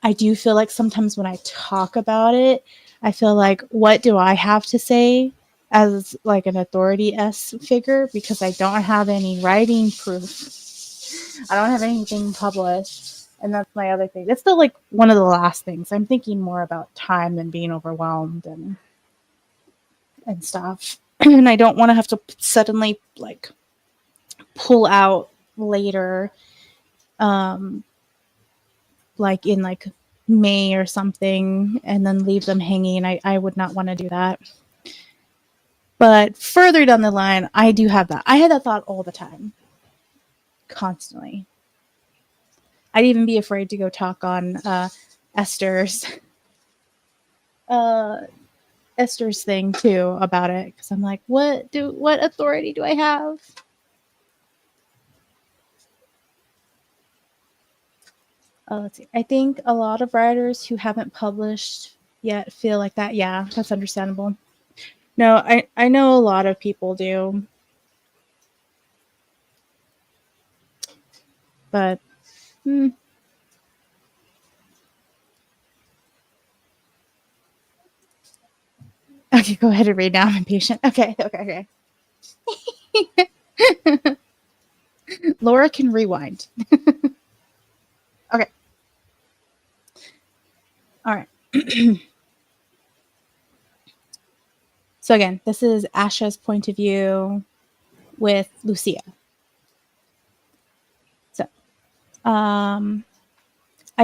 I do feel like sometimes when I talk about it, I feel like, what do I have to say as like an authority-esque figure, because I don't have any writing proof. I don't have anything published. And that's my other thing. That's still like one of the last things. I'm thinking more about time than being overwhelmed and stuff. And I don't want to have to suddenly like pull out later, like in like May or something, and then leave them hanging. I would not want to do that. But further down the line, I do have that. I had that thought all the time, constantly. I'd even be afraid to go talk on Esther's thing too about it, because I'm like, what authority do I have? Let's see. I think a lot of writers who haven't published yet feel like that. Yeah, that's understandable. No, I know a lot of people do. But okay, go ahead and read now. I'm impatient. Okay. Laura can rewind. Okay. All right. So again, this is Asha's point of view with Lucia. So, I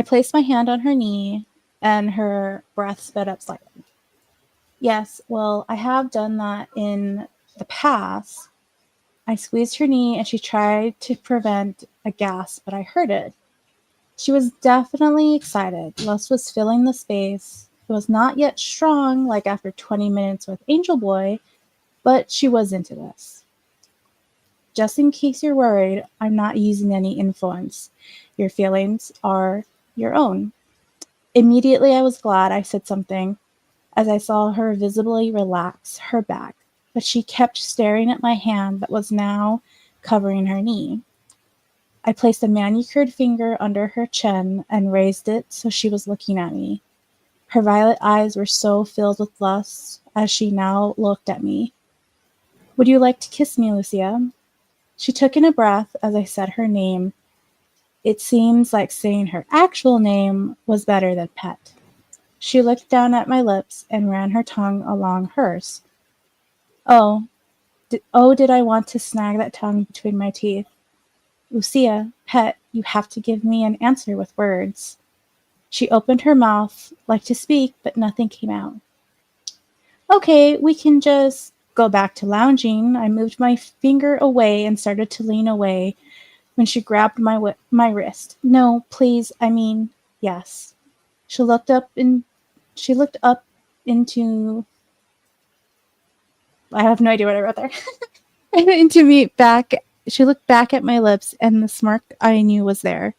placed my hand on her knee and her breath sped up slightly. Yes, well, I have done that in the past. I squeezed her knee and she tried to prevent a gasp, but I heard it. She was definitely excited. Lust was filling the space. It was not yet strong, like after 20 minutes with Angel Boy, but she was into this. Just in case you're worried, I'm not using any influence. Your feelings are your own. Immediately, I was glad I said something, as I saw her visibly relax her back, but she kept staring at my hand that was now covering her knee. I placed a manicured finger under her chin and raised it so she was looking at me. Her violet eyes were so filled with lust as she now looked at me. Would you like to kiss me, Lucia? She took in a breath as I said her name. It seems like saying her actual name was better than pet. She looked down at my lips and ran her tongue along hers. Did I want to snag that tongue between my teeth? Lucia, pet, you have to give me an answer with words. She opened her mouth like to speak, but nothing came out. Okay, we can just go back to lounging. I moved my finger away and started to lean away when she grabbed my wrist. No, please, I mean, yes. She looked up into I have no idea what I wrote there. into me back. She looked back at my lips and the smirk I knew was there.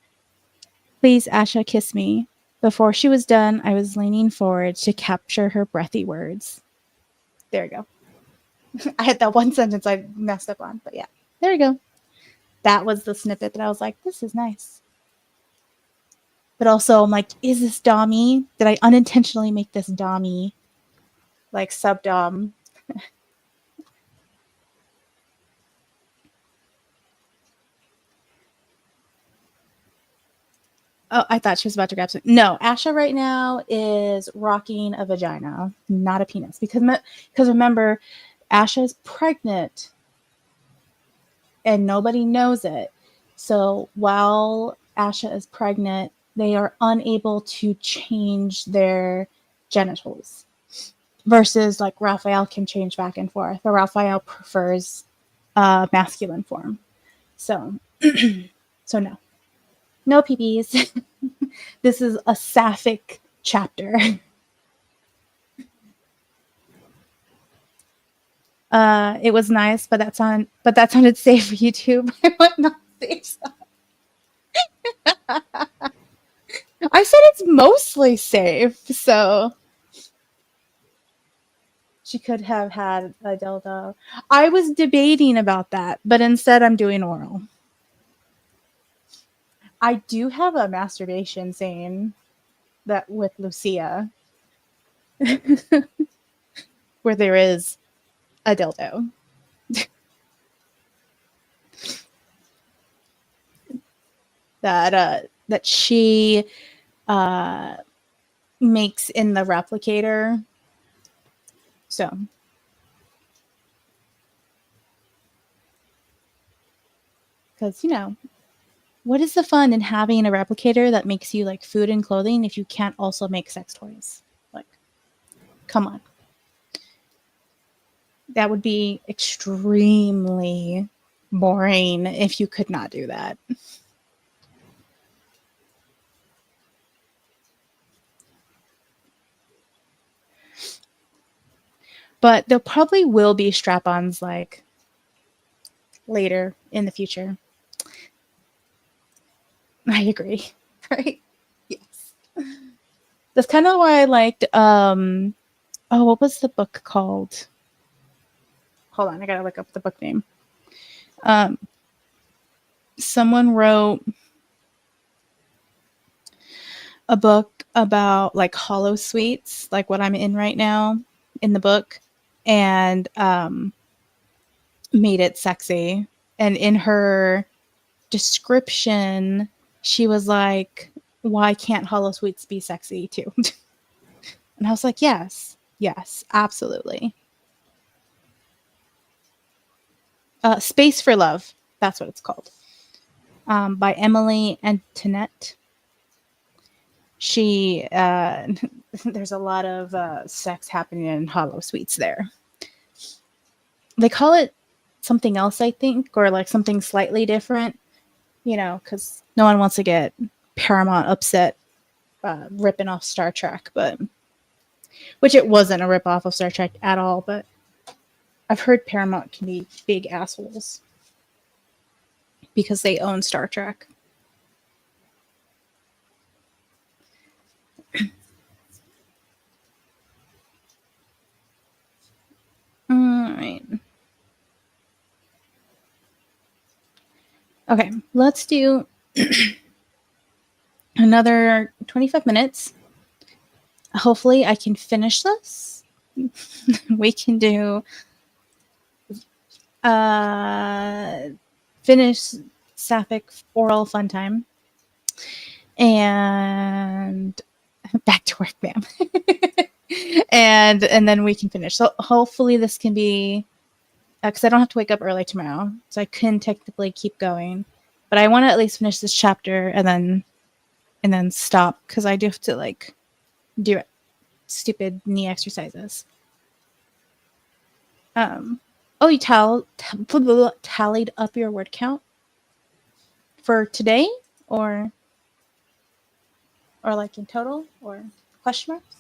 Please, Asha, kiss me. Before she was done, I was leaning forward to capture her breathy words. There we go. I had that one sentence I messed up on, but yeah, there we go. That was the snippet that I was like, this is nice. But also, I'm like, is this Dommy? Did I unintentionally make this Dommy? Like sub-Dom? Oh, I thought she was about to grab something. No, Asha right now is rocking a vagina, not a penis. Because remember, Asha's pregnant and nobody knows it. So while Asha is pregnant, they are unable to change their genitals. Versus like Raphael can change back and forth. But Raphael prefers masculine form. So, so no. No peepees. This is a sapphic chapter. It was nice, but that sounded safe for YouTube. I would not say so. I said it's mostly safe, so she could have had a dildo. I was debating about that, but instead I'm doing oral. I do have a masturbation scene that with Lucia where there is a dildo. that she makes in the replicator. So because what is the fun in having a replicator that makes you like food and clothing if you can't also make sex toys? Like, come on. That would be extremely boring if you could not do that. But there probably will be strap-ons like later in the future. I agree. Right? Yes. That's kind of why I liked what was the book called? Hold on, I gotta look up the book name. Someone wrote a book about like hollow suites, like what I'm in right now in the book, and made it sexy. And in her description, she was like, why can't hollow suites be sexy too? And I was like, yes, absolutely. Space for Love, that's what it's called, by Emily Antoinette. She there's a lot of sex happening in hollow suites there. They call it something else, I think, or like something slightly different, because no one wants to get Paramount upset ripping off Star Trek, but which it wasn't a rip off of Star Trek at all, but I've heard Paramount can be big assholes because they own Star Trek. All right. Okay, let's do another 25 minutes. Hopefully I can finish this. We can do finish Sapphic oral fun time. And back to work, ma'am. and then we can finish. So hopefully this can be, because I don't have to wake up early tomorrow, so I can technically keep going. But I want to at least finish this chapter and then stop, because I do have to like do stupid knee exercises. Oh, you tallied up your word count for today, or like in total, or question marks?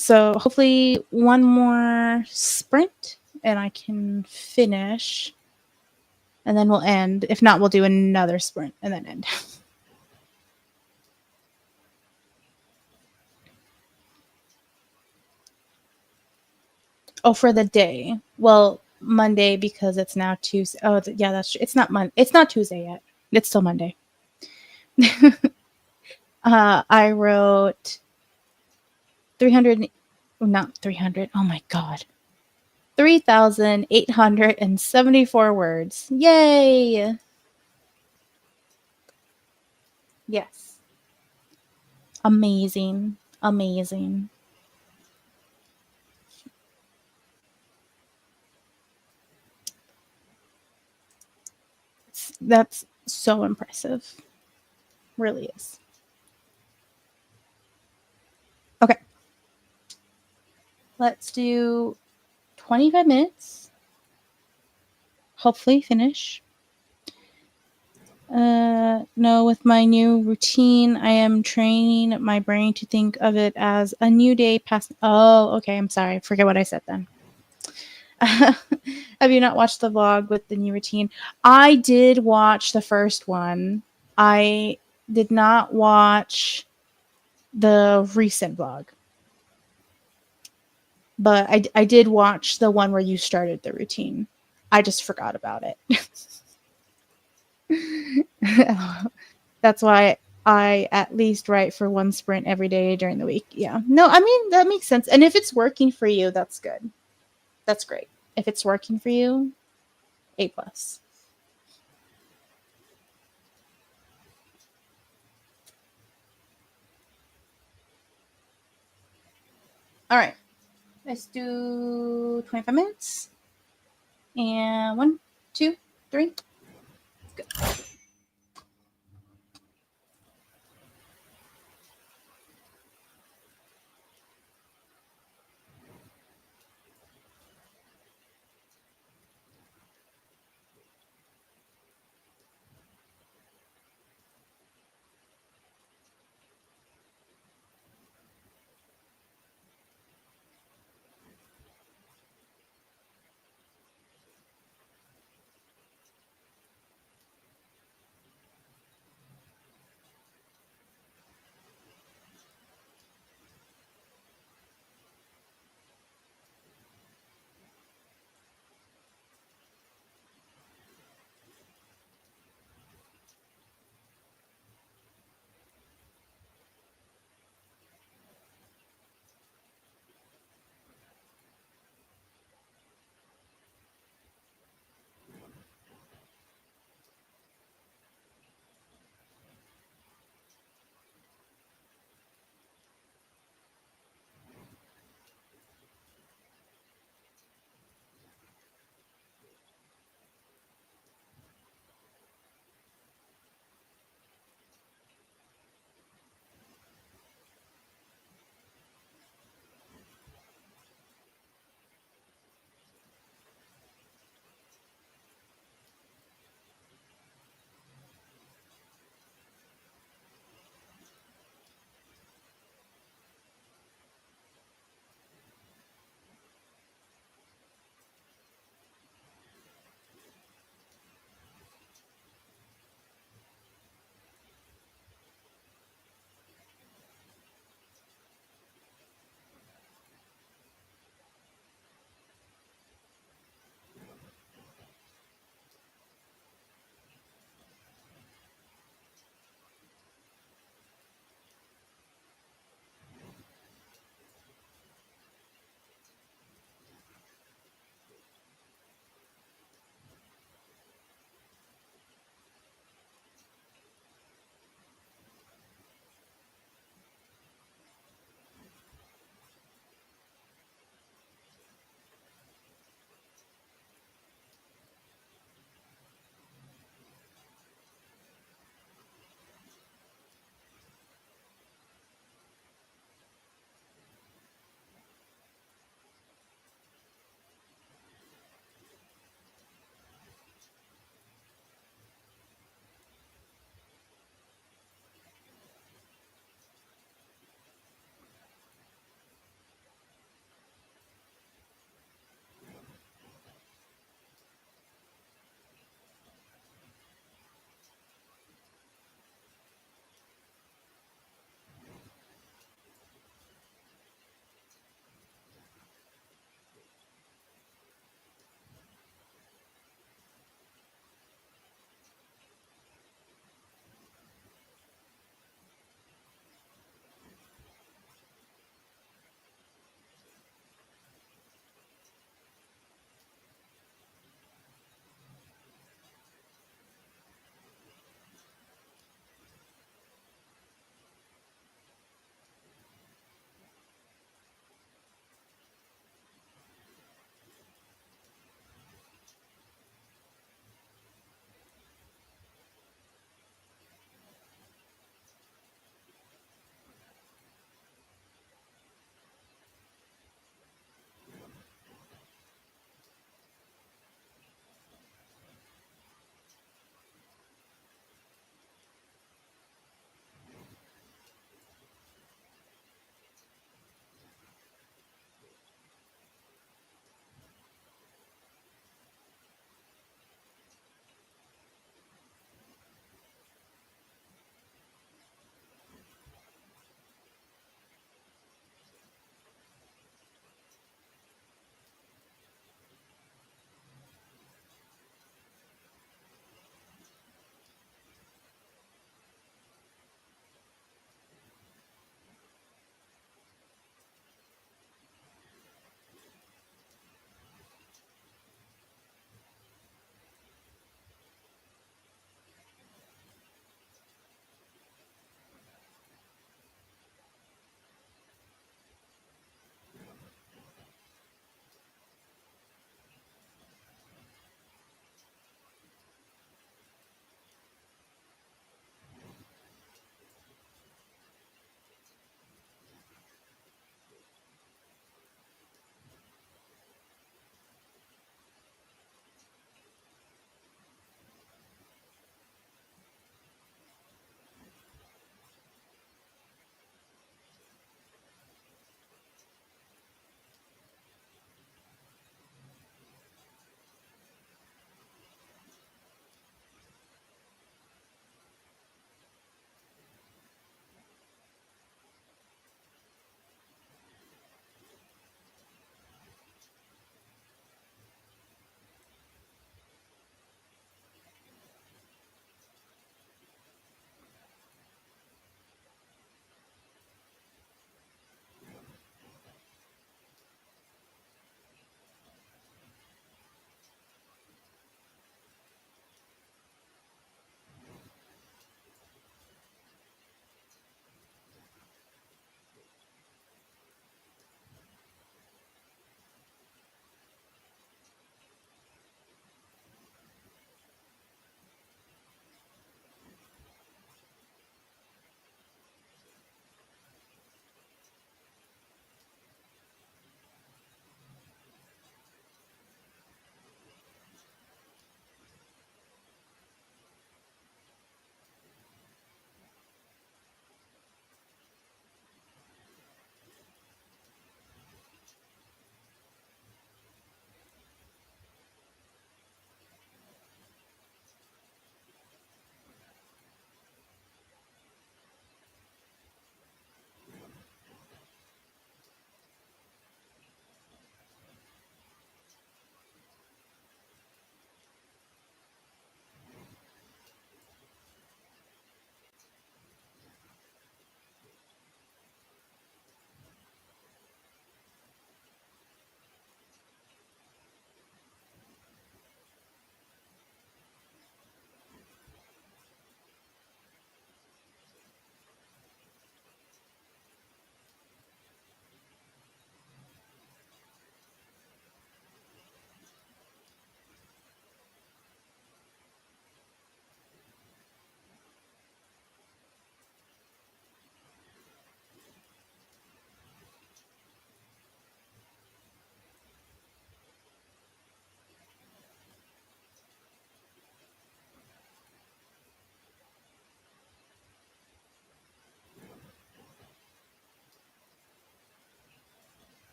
So hopefully one more sprint and I can finish, and then we'll end. If not, we'll do another sprint and then end. Oh, for the day. Well, Monday, because it's now Tuesday. Oh, yeah, that's true. It's not Monday. It's not Tuesday yet. It's still Monday. I wrote 300, not 300. Oh my God. 3,874 words. Yay! Yes. Amazing. Amazing. That's so impressive. Really is. Okay. Let's do 25 minutes. Hopefully finish. No, with my new routine, I am training my brain to think of it as a new day past. Oh, okay. I'm sorry. Forget what I said then. Have you not watched the vlog with the new routine? I did watch the first one. I did not watch the recent vlog. But I did watch the one where you started the routine. I just forgot about it. That's why I at least write for one sprint every day during the week. Yeah. No, I mean, that makes sense. And if it's working for you, that's good. That's great. If it's working for you, A+. All right. Let's do 25 minutes. And 1, 2, 3. Go.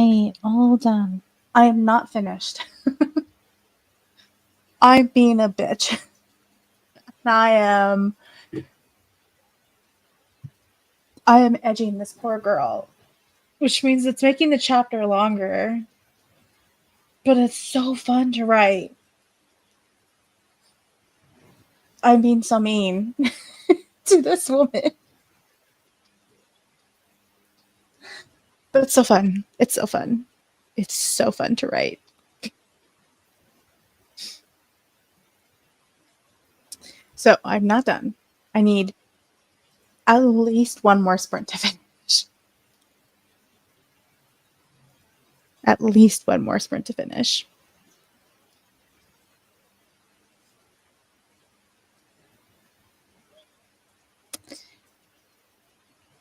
Yay, all done. I am not finished. I'm being a bitch. I am edging this poor girl, which means it's making the chapter longer. But it's so fun to write. I'm being so mean to this woman. But it's so fun. It's so fun. It's so fun to write. So I'm not done. I need at least one more sprint to finish. At least one more sprint to finish.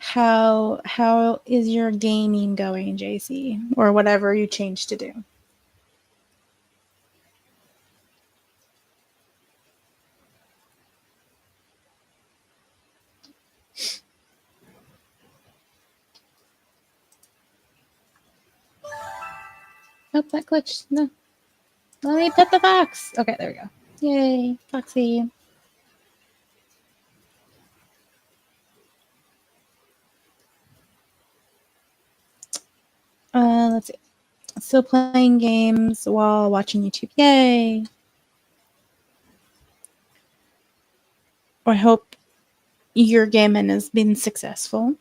How is your gaming going, JC? Or whatever you changed to do? Oh, that glitched. No. Let me pet the fox. Okay, there we go. Yay, Foxy. Let's see. Still playing games while watching YouTube. Yay. I hope your gaming has been successful.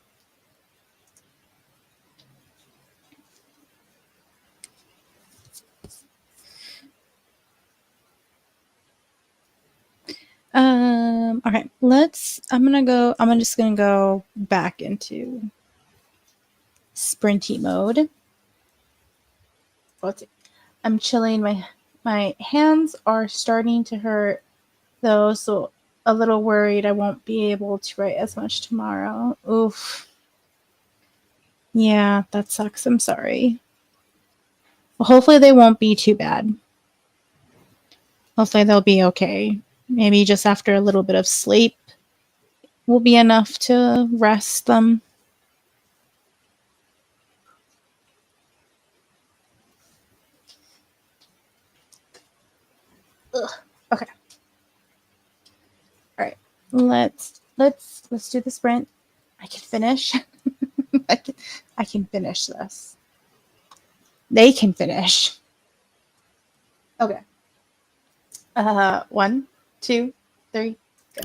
Okay, I'm just gonna go back into sprinty mode. Let's see. I'm chilling. My hands are starting to hurt though, so a little worried I won't be able to write as much tomorrow. Oof. Yeah, that sucks. I'm sorry. Well, hopefully they won't be too bad. Hopefully they'll be okay. Maybe just after a little bit of sleep will be enough to rest them. Ugh. Okay. All right. Let's do the sprint. I can finish. I can finish this. They can finish. Okay. 1, 2, 3, go.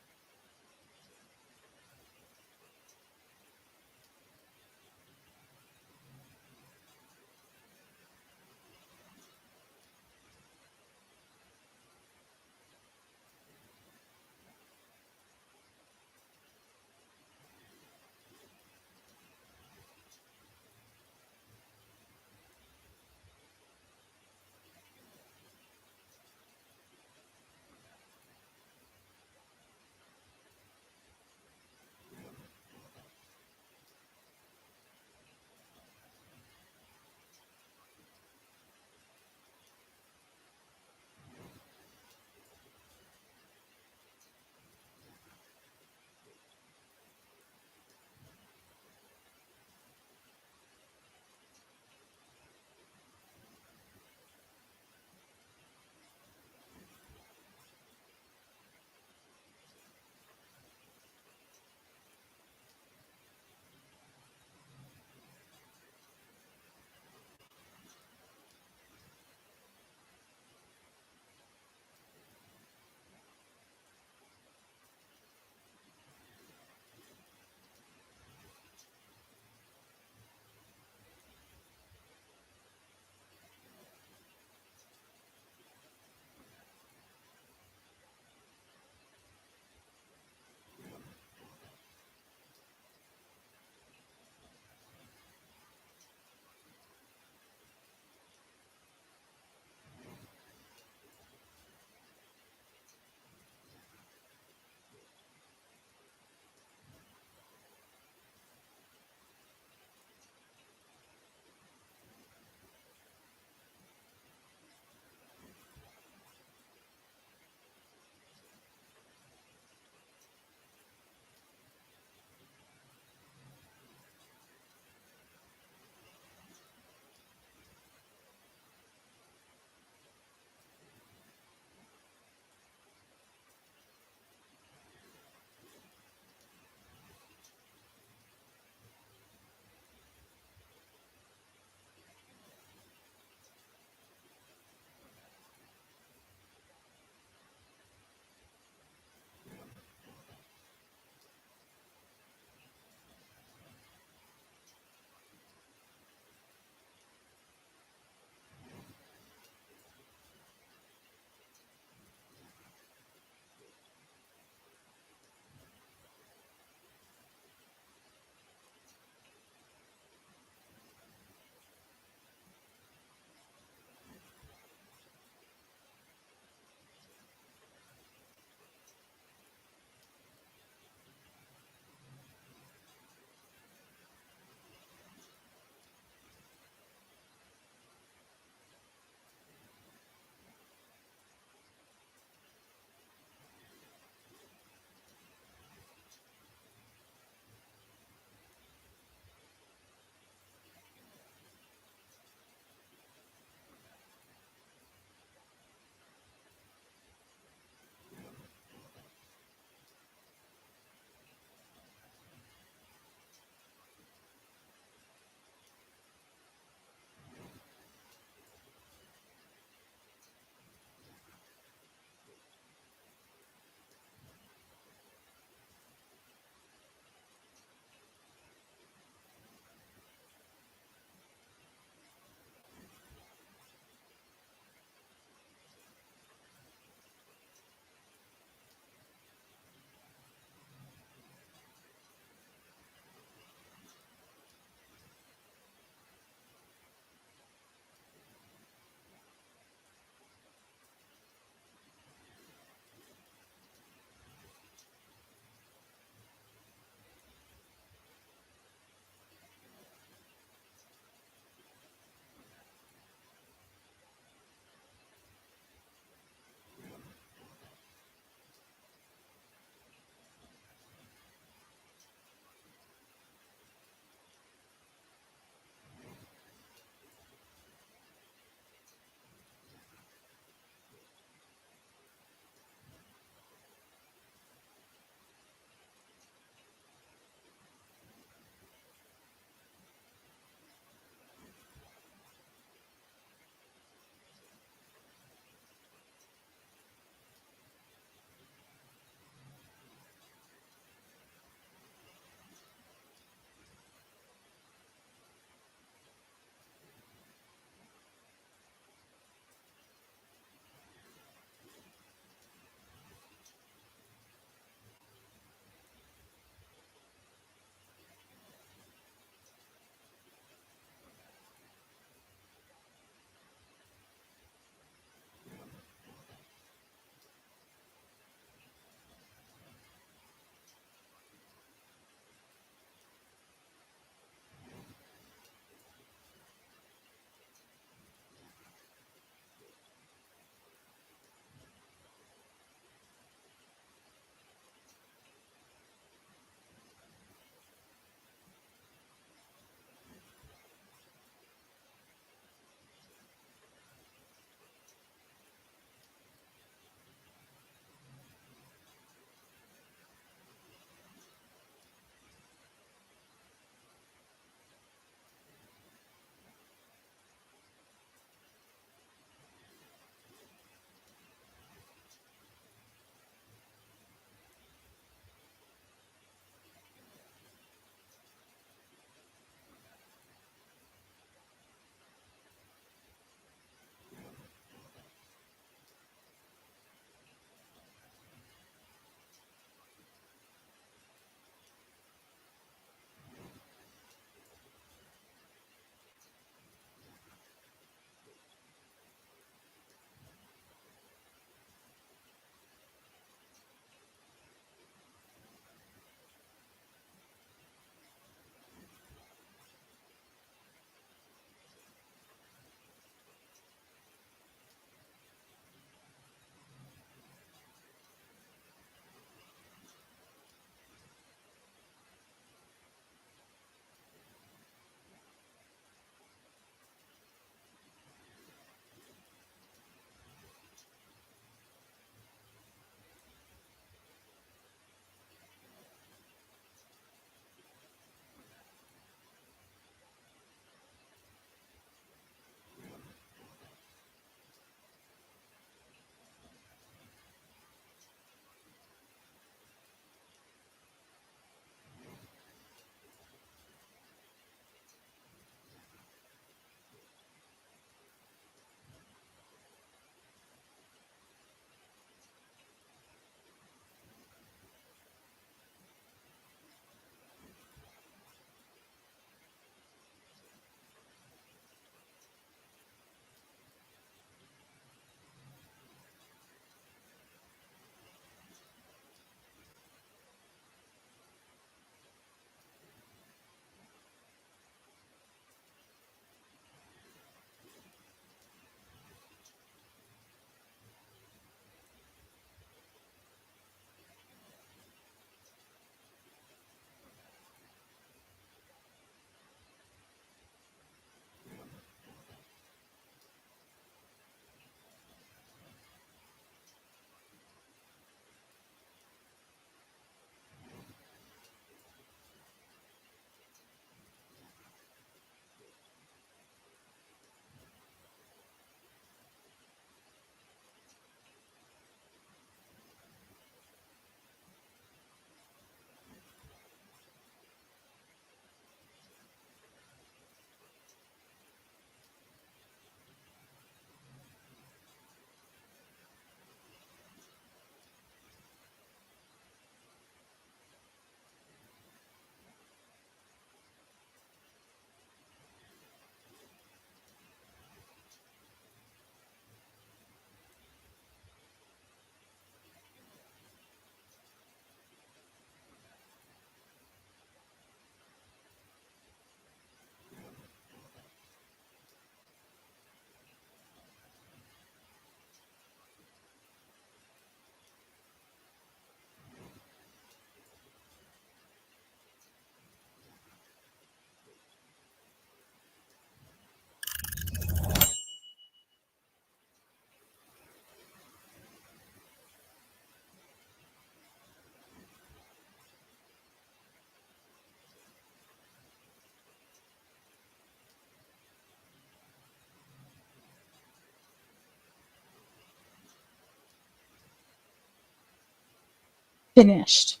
finished.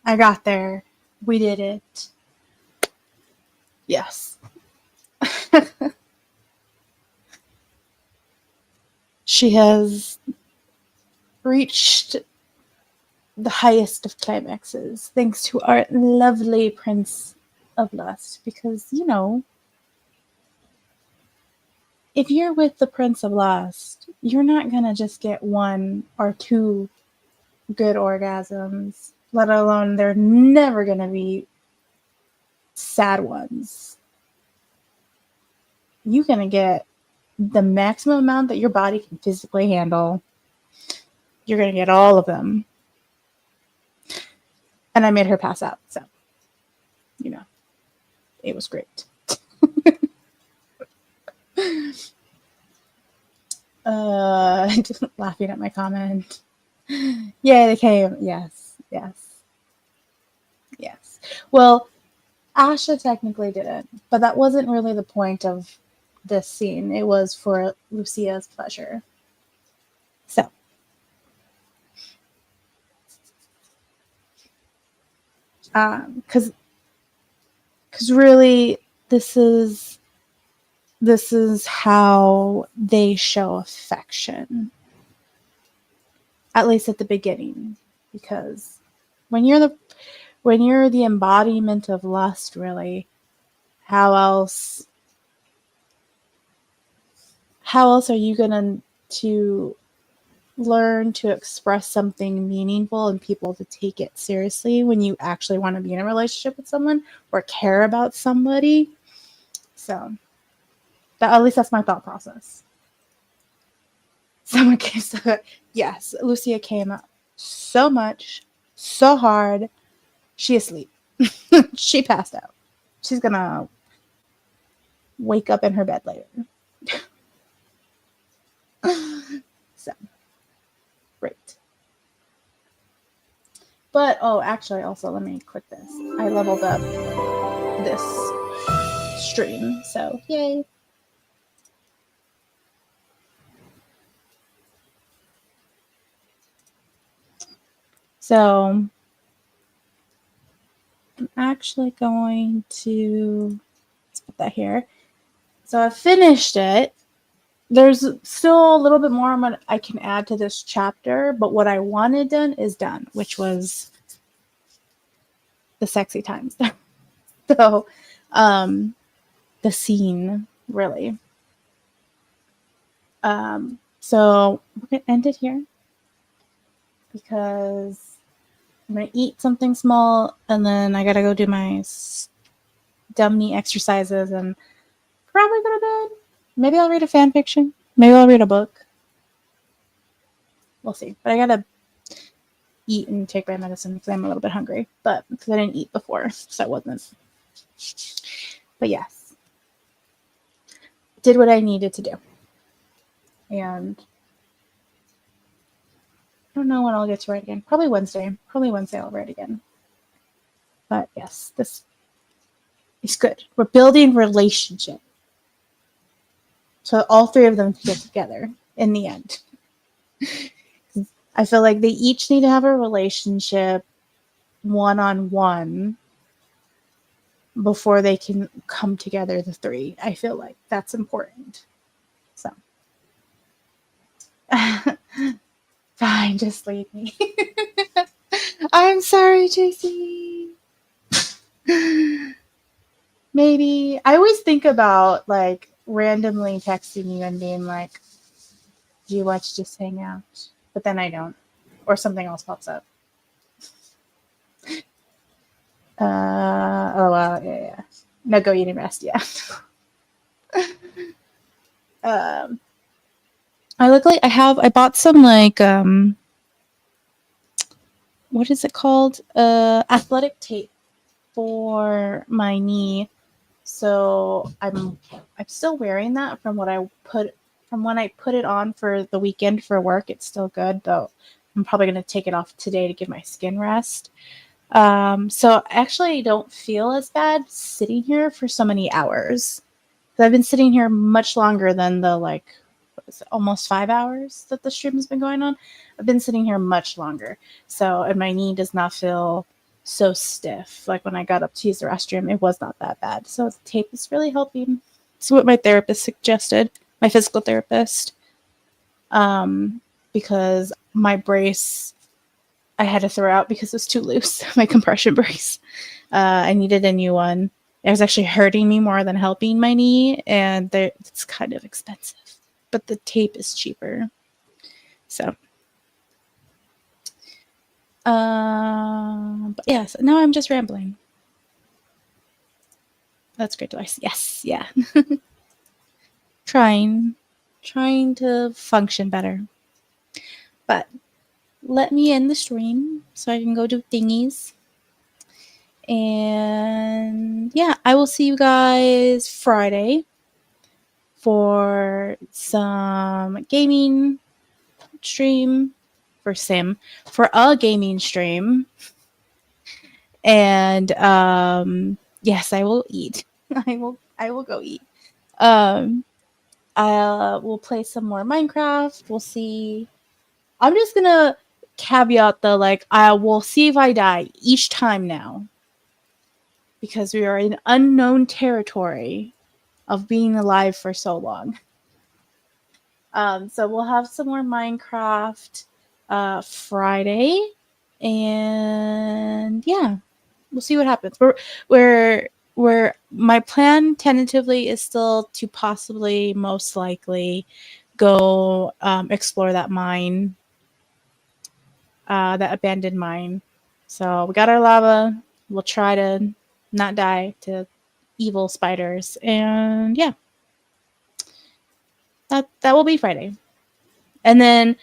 I got there. We did it. Yes. She has reached the highest of climaxes thanks to our lovely Prince of Lust. Because, you know, if you're with the Prince of Lust, you're not going to just get one or two good orgasms, let alone they're never going to be sad ones. You're going to get the maximum amount that your body can physically handle. You're going to get all of them. And I made her pass out. So, you know, it was great. Just laughing at my comment. Yeah, they came. Yes. Well, Asha technically didn't, but that wasn't really the point of this scene. It was for Lucia's pleasure. So, because really, this is how they show affection, at least at the beginning, because when you're the embodiment of lust, really, how else are you going to learn to express something meaningful and people to take it seriously when you actually want to be in a relationship with someone or care about somebody? So at least that's my thought process. Someone came so yes, Lucia came up so much, so hard. She asleep. She passed out. She's gonna wake up in her bed later. So great. But actually, also let me click this. I leveled up this stream, so yay. So I'm actually going to let's put that here. So I finished it. There's still a little bit more I can add to this chapter, but what I wanted done is done, which was the sexy times. So, the scene, really. So we're going to end it here because I'm going to eat something small and then I got to go do my dumb knee exercises and probably go to bed. Maybe I'll read a fan fiction. Maybe I'll read a book. We'll see. But I got to eat and take my medicine because I'm a little bit hungry. But because I didn't eat before, so I wasn't. But yes. Did what I needed to do. And I don't know when I'll get to write again. Probably Wednesday. I'll write again. But yes, this is good. We're building relationship. So all three of them get together in the end. I feel like they each need to have a relationship one-on-one before they can come together, the three. I feel like that's important. So. Fine, just leave me. I'm sorry, JC. Maybe. I always think about like randomly texting you and being like, do you watch Just Hang Out? But then I don't. Or something else pops up. Yeah. No, go eat and rest, yeah. I bought some like what is it called? Athletic tape for my knee. So I'm still wearing that from when I put it on for the weekend for work. It's still good, though I'm probably going to take it off today to give my skin rest. So I actually don't feel as bad sitting here for so many hours. I've been sitting here much longer than the like it's almost 5 hours that the stream has been going on. I've been sitting here much longer. So, and my knee does not feel so stiff. Like when I got up to use the restroom, it was not that bad. So the tape is really helping. It's what my therapist suggested, my physical therapist. Because my brace, I had to throw out because it was too loose. My compression brace. I needed a new one. It was actually hurting me more than helping my knee, and it's kind of expensive. But the tape is cheaper. So, but yeah, so now I'm just rambling. That's great advice. Yes, yeah. trying to function better. But let me end the stream so I can go do thingies. And yeah, I will see you guys Friday for some gaming stream for a gaming stream. And yes, I will eat. I will go eat. I will play some more Minecraft. We'll see. I'm just gonna caveat the like I will see if I die each time now, because we are in unknown territory of being alive for so long. So we'll have some more Minecraft Friday, and yeah, we'll see what happens. We're my plan tentatively is still to possibly, most likely, go explore that mine, that abandoned mine. So we got our lava. We'll try to not die to evil spiders, and yeah, that will be Friday. And then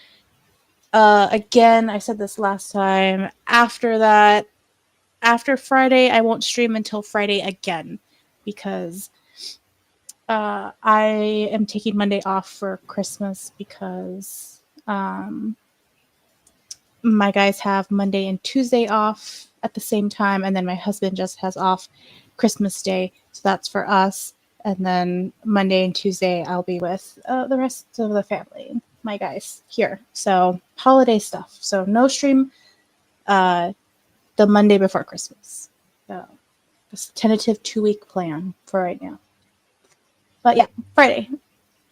again, I said this last time. After that, after Friday, I won't stream until Friday again, because I am taking Monday off for Christmas, because my guys have Monday and Tuesday off at the same time, and then my husband just has off Christmas Day, so that's for us. And then Monday and Tuesday, I'll be with the rest of the family, my guys here. So holiday stuff. So no stream the Monday before Christmas. So it's a tentative 2-week plan for right now. But yeah, Friday.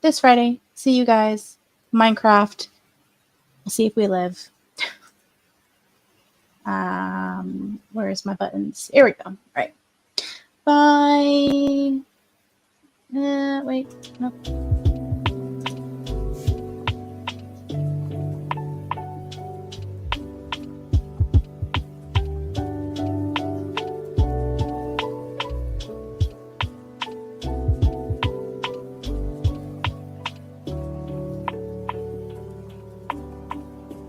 This Friday. See you guys. Minecraft. We'll see if we live. Where's my buttons? Here we go. All right. Bye. Wait. No.